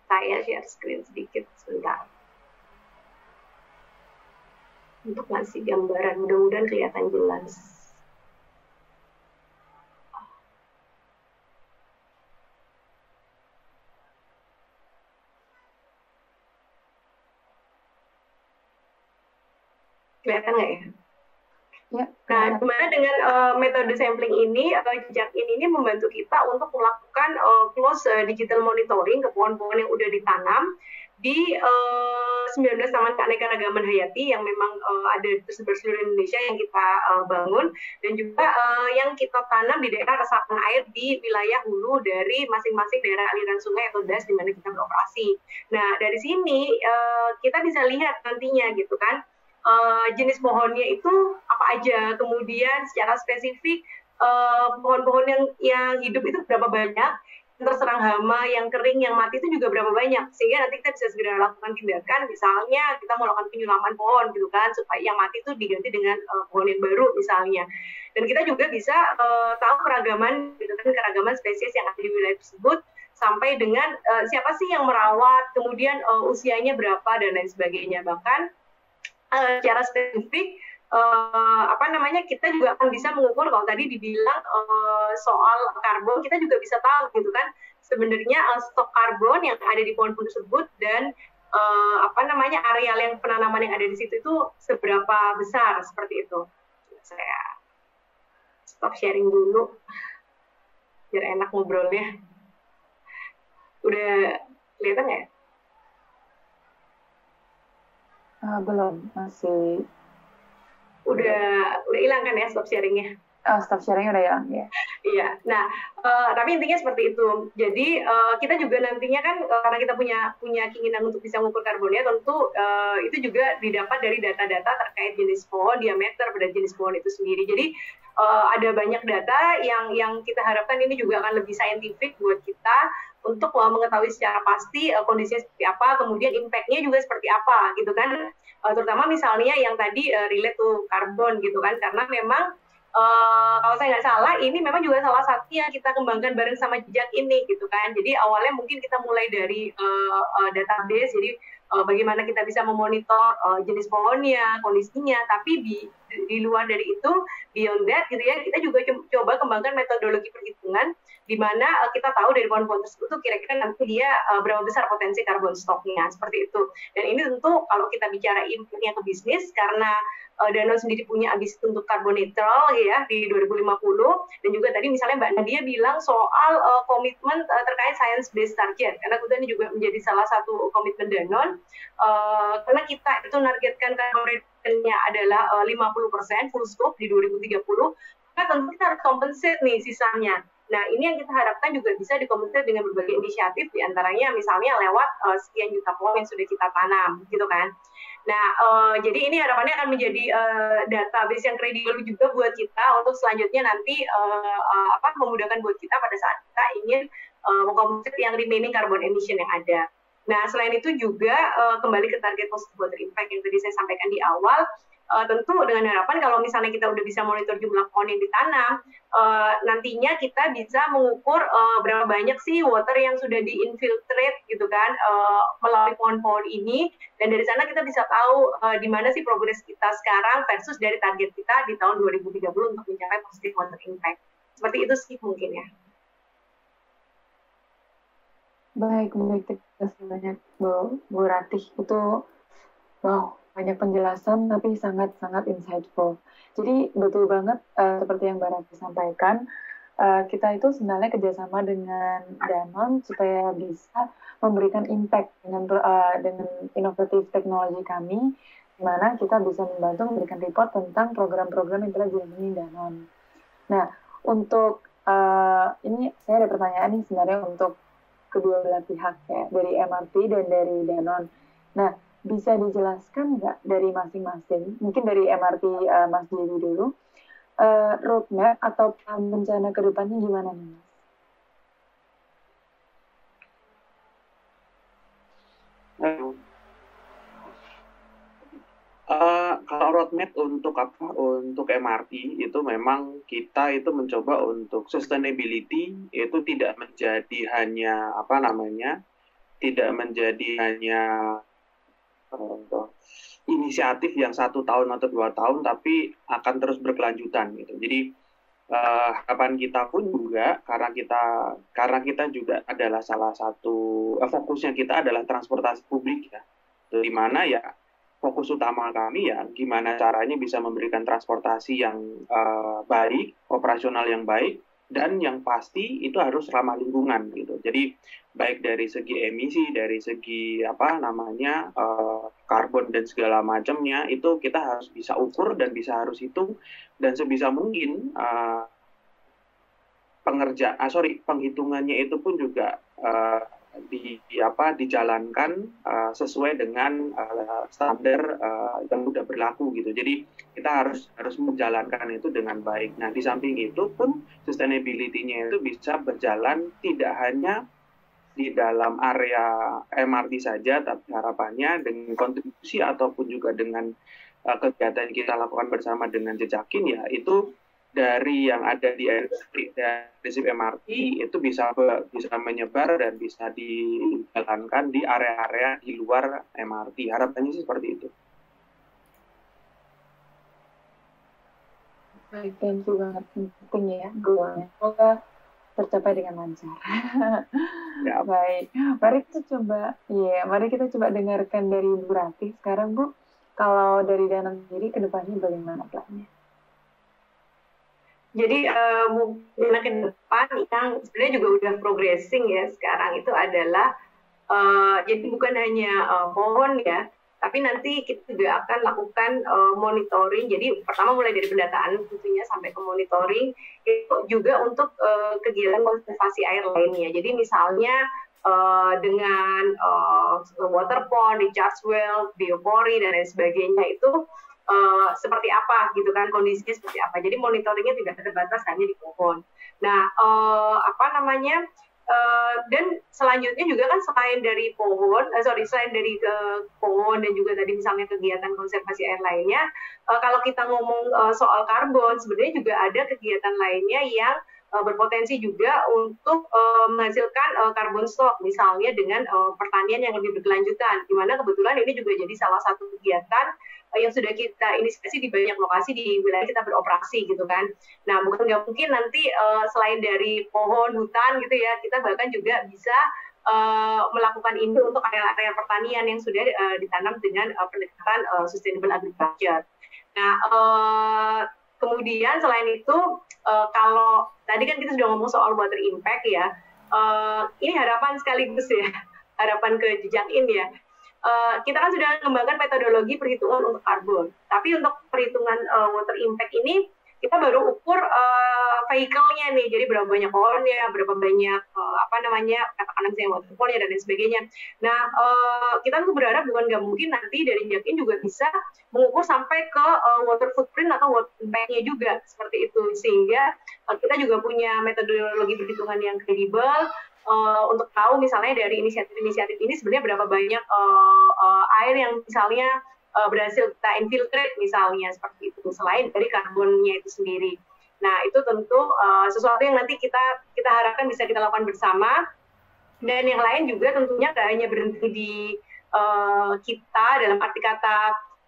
Saya share screen sedikit sebentar. Untuk ngasih gambaran, mudah-mudahan kelihatan jelas. Kelihatan nggak ya? Ya. Nah, dimana dengan metode sampling ini atau Jejakin ini membantu kita untuk melakukan close digital monitoring ke pohon-pohon yang udah ditanam di 19 taman keanekaragaman hayati yang memang ada tersebar seluruh Indonesia yang kita bangun, dan juga yang kita tanam di daerah resapan air di wilayah hulu dari masing-masing daerah aliran sungai atau das di mana kita beroperasi. Nah, dari sini kita bisa lihat nantinya gitu kan, jenis pohonnya itu apa aja, kemudian secara spesifik pohon-pohon yang hidup itu berapa banyak, yang terserang hama, yang kering, yang mati itu juga berapa banyak, sehingga nanti kita bisa segera lakukan tindakan, misalnya kita mau lakukan penyulaman pohon gitu kan, supaya yang mati itu diganti dengan pohon yang baru misalnya. Dan kita juga bisa tahu keragaman gitu kan, keragaman spesies yang ada di wilayah tersebut, sampai dengan siapa sih yang merawat, kemudian usianya berapa dan lain sebagainya. Bahkan secara spesifik kita juga akan bisa mengukur, kalau tadi dibilang soal karbon, kita juga bisa tahu gitu kan sebenarnya stok karbon yang ada di pohon-pohon tersebut dan areal yang penanaman yang ada di situ itu seberapa besar, seperti itu. Saya stop sharing dulu. biar enak ngobrolnya. Udah kelihatan nggak? Belum, masih. Udah hilang kan ya stop sharingnya? Stop sharingnya udah hilang ya. Iya, nah tapi intinya seperti itu. Jadi kita juga nantinya kan karena kita punya keinginan untuk bisa mengukur karbonnya, tentu itu juga didapat dari data-data terkait jenis pohon, diameter pada jenis pohon itu sendiri. Jadi ada banyak data yang kita harapkan ini juga akan lebih saintifik buat kita untuk mengetahui secara pasti kondisinya seperti apa, kemudian impact-nya juga seperti apa, gitu kan. Terutama misalnya yang tadi relate to karbon gitu kan, karena memang kalau saya nggak salah, ini memang juga salah satu yang kita kembangkan bareng sama Jejak ini, gitu kan. Jadi awalnya mungkin kita mulai dari database, jadi bagaimana kita bisa memonitor jenis pohonnya, kondisinya, tapi di luar dari itu, beyond that, gitu ya, kita juga coba kembangkan metodologi perhitungan, di mana kita tahu dari pohon-pohon tersebut tuh kira-kira nanti dia berapa besar potensi karbon stoknya, seperti itu. Dan ini tentu kalau kita bicara inputnya ke bisnis, karena Danone sendiri punya ambisi untuk carbon neutral ya di 2050, dan juga tadi misalnya Mbak Nadia bilang soal komitmen terkait science based target, karena kemudian ini juga menjadi salah satu komitmen Danone, karena kita itu nargetkan carbon reduction-nya adalah 50% full scope di 2030, maka tentu kita harus compensate nih sisanya. Nah, ini yang kita harapkan juga bisa dikompensasi dengan berbagai inisiatif, diantaranya misalnya lewat sekian juta pohon yang sudah kita tanam, gitu kan. Nah, jadi ini harapannya akan menjadi database yang kredibel juga buat kita untuk selanjutnya nanti memudahkan buat kita pada saat kita ingin mengkompensasi yang remaining carbon emission yang ada. Nah, selain itu juga kembali ke target positive water impact yang tadi saya sampaikan di awal, tentu dengan harapan kalau misalnya kita udah bisa monitor jumlah pohon yang ditanam, nantinya kita bisa mengukur berapa banyak sih water yang sudah diinfiltrate gitu kan melalui pohon-pohon ini, dan dari sana kita bisa tahu di mana sih progres kita sekarang versus dari target kita di tahun 2030 untuk mencapai positive water impact. Seperti itu sih mungkin ya. Baik, terima kasih banyak Bu Ratih. Itu wow, banyak penjelasan tapi sangat-sangat insightful. Jadi betul banget seperti yang Mbak Ratih sampaikan, kita itu sebenarnya kerjasama dengan Danone supaya bisa memberikan impact dengan inovatif teknologi kami, di mana kita bisa membantu memberikan report tentang program-program yang telah dilakukan Danone. Nah, untuk ini saya ada pertanyaan nih sebenarnya untuk kedua belah pihak ya, dari MRT dan dari Danone. Nah, bisa dijelaskan nggak dari masing-masing, mungkin dari MRT Mas Dewi dulu, roadmap atau plan rencana ke depannya gimana nih Mas? Kalau roadmap untuk untuk MRT itu memang kita itu mencoba untuk sustainability itu tidak menjadi hanya tidak menjadi hanya inisiatif yang 1 tahun atau 2 tahun, tapi akan terus berkelanjutan gitu. Jadi harapan kita pun juga karena kita juga adalah salah satu fokusnya kita adalah transportasi publik ya, di mana ya fokus utama kami ya gimana caranya bisa memberikan transportasi yang baik, operasional yang baik, dan yang pasti itu harus ramah lingkungan gitu. Jadi baik dari segi emisi, dari segi karbon dan segala macamnya itu kita harus bisa ukur dan harus hitung, dan sebisa mungkin penghitungannya itu pun juga dijalankan sesuai dengan standar yang sudah berlaku gitu. Jadi kita harus menjalankan itu dengan baik. Nah, di samping itu pun sustainability-nya itu bisa berjalan tidak hanya di dalam area MRT saja, tapi harapannya dengan kontribusi ataupun juga dengan kegiatan yang kita lakukan bersama dengan Jejakin ya, itu dari yang ada di prinsip MRT itu bisa menyebar dan bisa dijalankan di area-area di luar MRT. Harapannya sih seperti itu. Baik, thank you banget. Penting ya, goalnya. Semoga tercapai dengan lancar. Ya. Baik, mari kita coba dengarkan dari Bu Ratih sekarang, Bu. Kalau dari Danone sendiri ke depannya bagaimana plannya? Jadi mungkin ke depan yang sebenarnya juga udah progressing ya sekarang itu adalah jadi bukan hanya pohon ya, tapi nanti kita juga akan lakukan monitoring. Jadi pertama mulai dari pendataan tentunya sampai ke monitoring, itu juga untuk kegiatan konservasi air lainnya. Jadi misalnya dengan water pond, recharge well, biopori dan lain sebagainya itu seperti apa gitu kan, kondisinya seperti apa. Jadi monitoringnya tidak terbatas hanya di pohon. Nah, dan selanjutnya juga kan selain dari pohon dan juga tadi misalnya kegiatan konservasi air lainnya, kalau kita ngomong soal karbon, sebenarnya juga ada kegiatan lainnya yang berpotensi juga untuk menghasilkan carbon stock, misalnya dengan pertanian yang lebih berkelanjutan, di mana kebetulan ini juga jadi salah satu kegiatan yang sudah kita inisiasi di banyak lokasi di wilayah kita beroperasi gitu kan. Nah, bukan nggak mungkin nanti selain dari pohon, hutan gitu ya, kita bahkan juga bisa melakukan ini untuk area-area pertanian yang sudah ditanam dengan pendekatan sustainable agriculture. Nah, kemudian selain itu, kalau tadi kan kita sudah ngomong soal water impact ya, ini harapan sekaligus ya, harapan ke Jejak-in ya. Kita kan sudah mengembangkan metodologi perhitungan untuk karbon, tapi untuk perhitungan water impact ini kita baru ukur vehicle-nya nih, jadi berapa banyak pohonnya, berapa banyak katakanlah misalnya water pond-nya dan lain sebagainya. Nah, kita tuh berharap bukan nggak mungkin nanti dari Jejak-in juga bisa mengukur sampai ke water footprint atau water impact-nya juga seperti itu, sehingga kita juga punya metodologi perhitungan yang kredibel. Untuk tahu misalnya dari inisiatif-inisiatif ini sebenarnya berapa banyak air yang misalnya berhasil kita infiltrate misalnya seperti itu, selain dari karbonnya itu sendiri. Nah, itu tentu sesuatu yang nanti kita harapkan bisa kita lakukan bersama, dan yang lain juga tentunya tidak hanya berhenti di kita dalam arti kata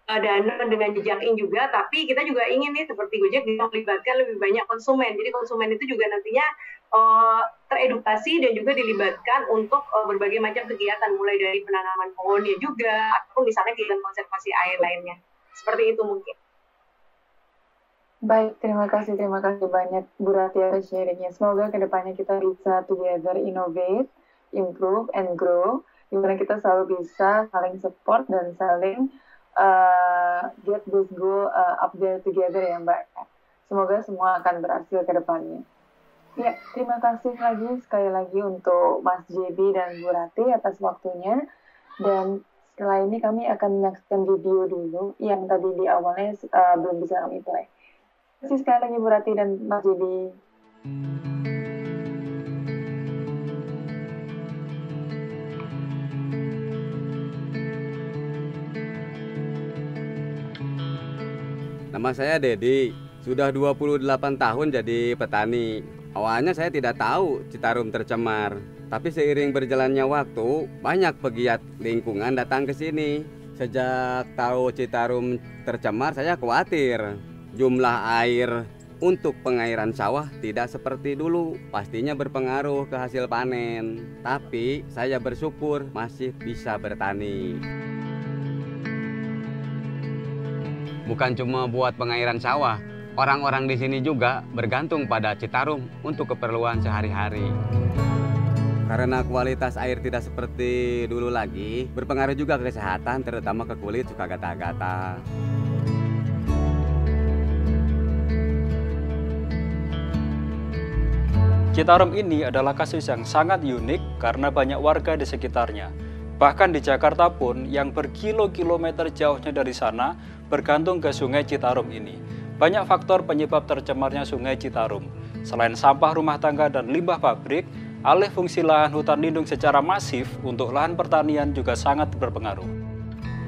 Danone dengan Jejak-in juga, tapi kita juga ingin nih seperti Gojek bisa melibatkan lebih banyak konsumen. Jadi konsumen itu juga nantinya teredukasi dan juga dilibatkan untuk berbagai macam kegiatan, mulai dari penanaman pohonnya juga, ataupun misalnya kegiatan konservasi air lainnya. Seperti itu mungkin. Baik, terima kasih banyak Bu Rati atas sharingnya. Semoga kedepannya kita bisa together innovate, improve, and grow, di mana kita selalu bisa saling support dan saling get this goal up there together ya Mbak. Semoga semua akan berhasil ke depannya. Ya, terima kasih sekali lagi untuk Mas JB dan Bu Rati atas waktunya. Dan setelah ini kami akan menyaksikan video dulu yang tadi di awalnya belum bisa kami play. Terima kasih sekali lagi Bu Rati dan Mas JB. Nama saya Dedi, sudah 28 tahun jadi petani. Awalnya saya tidak tahu Citarum tercemar, tapi seiring berjalannya waktu, banyak pegiat lingkungan datang ke sini. Sejak tahu Citarum tercemar, saya khawatir jumlah air untuk pengairan sawah tidak seperti dulu, pastinya berpengaruh ke hasil panen. Tapi saya bersyukur masih bisa bertani. Bukan cuma buat pengairan sawah, orang-orang di sini juga bergantung pada Citarum untuk keperluan sehari-hari. Karena kualitas air tidak seperti dulu lagi, berpengaruh juga ke kesehatan, terutama ke kulit suka gatal-gatal. Citarum ini adalah kasus yang sangat unik karena banyak warga di sekitarnya. Bahkan di Jakarta pun yang berkilo-kilometer jauhnya dari sana bergantung ke Sungai Citarum ini. Banyak faktor penyebab tercemarnya Sungai Citarum. Selain sampah rumah tangga dan limbah pabrik, alih fungsi lahan hutan lindung secara masif untuk lahan pertanian juga sangat berpengaruh.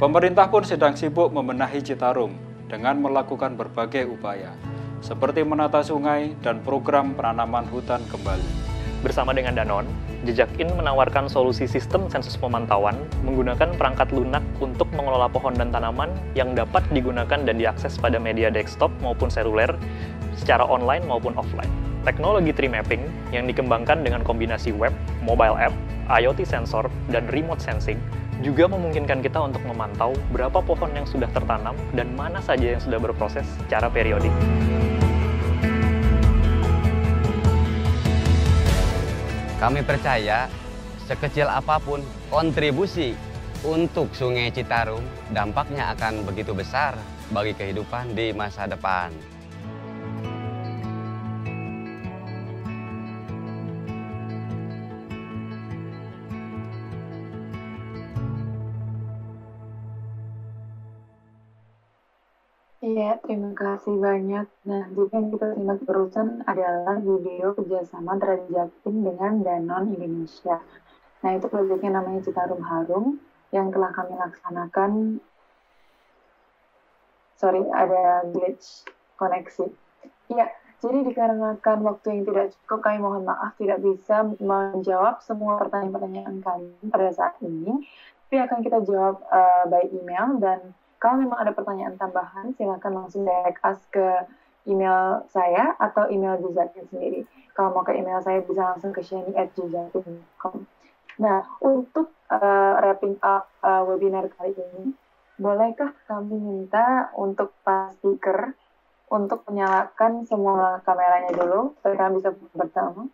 Pemerintah pun sedang sibuk membenahi Citarum dengan melakukan berbagai upaya, seperti menata sungai dan program penanaman hutan kembali. Bersama dengan Danone, Jejak-in menawarkan solusi sistem sensus pemantauan menggunakan perangkat lunak untuk mengelola pohon dan tanaman yang dapat digunakan dan diakses pada media desktop maupun seluler secara online maupun offline. Teknologi tree mapping yang dikembangkan dengan kombinasi web, mobile app, IoT sensor, dan remote sensing juga memungkinkan kita untuk memantau berapa pohon yang sudah tertanam dan mana saja yang sudah berproses secara periodik. Kami percaya sekecil apapun kontribusi untuk Sungai Citarum, dampaknya akan begitu besar bagi kehidupan di masa depan. Iya, terima kasih banyak. Nah, jadi yang kita simak barusan adalah video kerjasama antara Jaktim dengan Danone Indonesia. Nah, itu proyeknya namanya Citarum Harum yang telah kami laksanakan. Sorry, ada glitch koneksi. Iya, jadi dikarenakan waktu yang tidak cukup, kami mohon maaf tidak bisa menjawab semua pertanyaan-pertanyaan kalian pada saat ini. Tapi akan kita jawab by email, dan kalau memang ada pertanyaan tambahan, silakan langsung direct us ke email saya atau email Jaktim sendiri. Kalau mau ke email saya bisa langsung ke sheni@jaktim.com. Nah, untuk wrapping up webinar kali ini, bolehkah kami minta untuk para speaker untuk menyalakan semua kameranya dulu, supaya kami bisa bersama?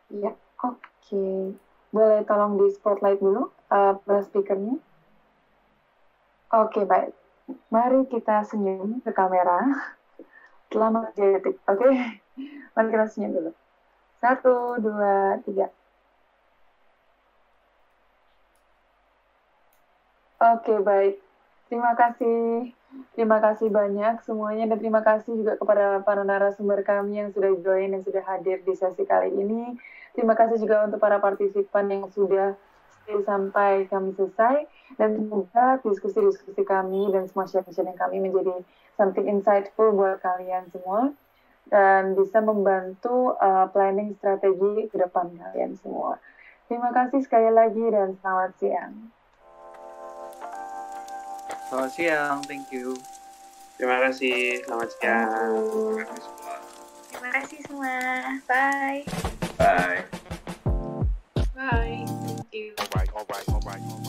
Ya, oke. Boleh tolong di spotlight dulu para speakernya? Oke, baik. Mari kita senyum ke kamera. Selamat detik, oke? Mari kita senyum dulu. 1, 2, 3. Oke, baik. Terima kasih. Terima kasih banyak semuanya, dan terima kasih juga kepada para narasumber kami yang sudah join dan sudah hadir di sesi kali ini. Terima kasih juga untuk para partisipan yang sudah stay sampai kami selesai, dan semoga diskusi-diskusi kami dan semua sharing-sharing kami menjadi something insightful buat kalian semua dan bisa membantu planning strategi ke depan kalian semua. Terima kasih sekali lagi dan selamat siang. Selamat siang, thank you. Terima kasih, selamat siang. Terima kasih semua. Bye. Bye. Bye. Thank you. All right.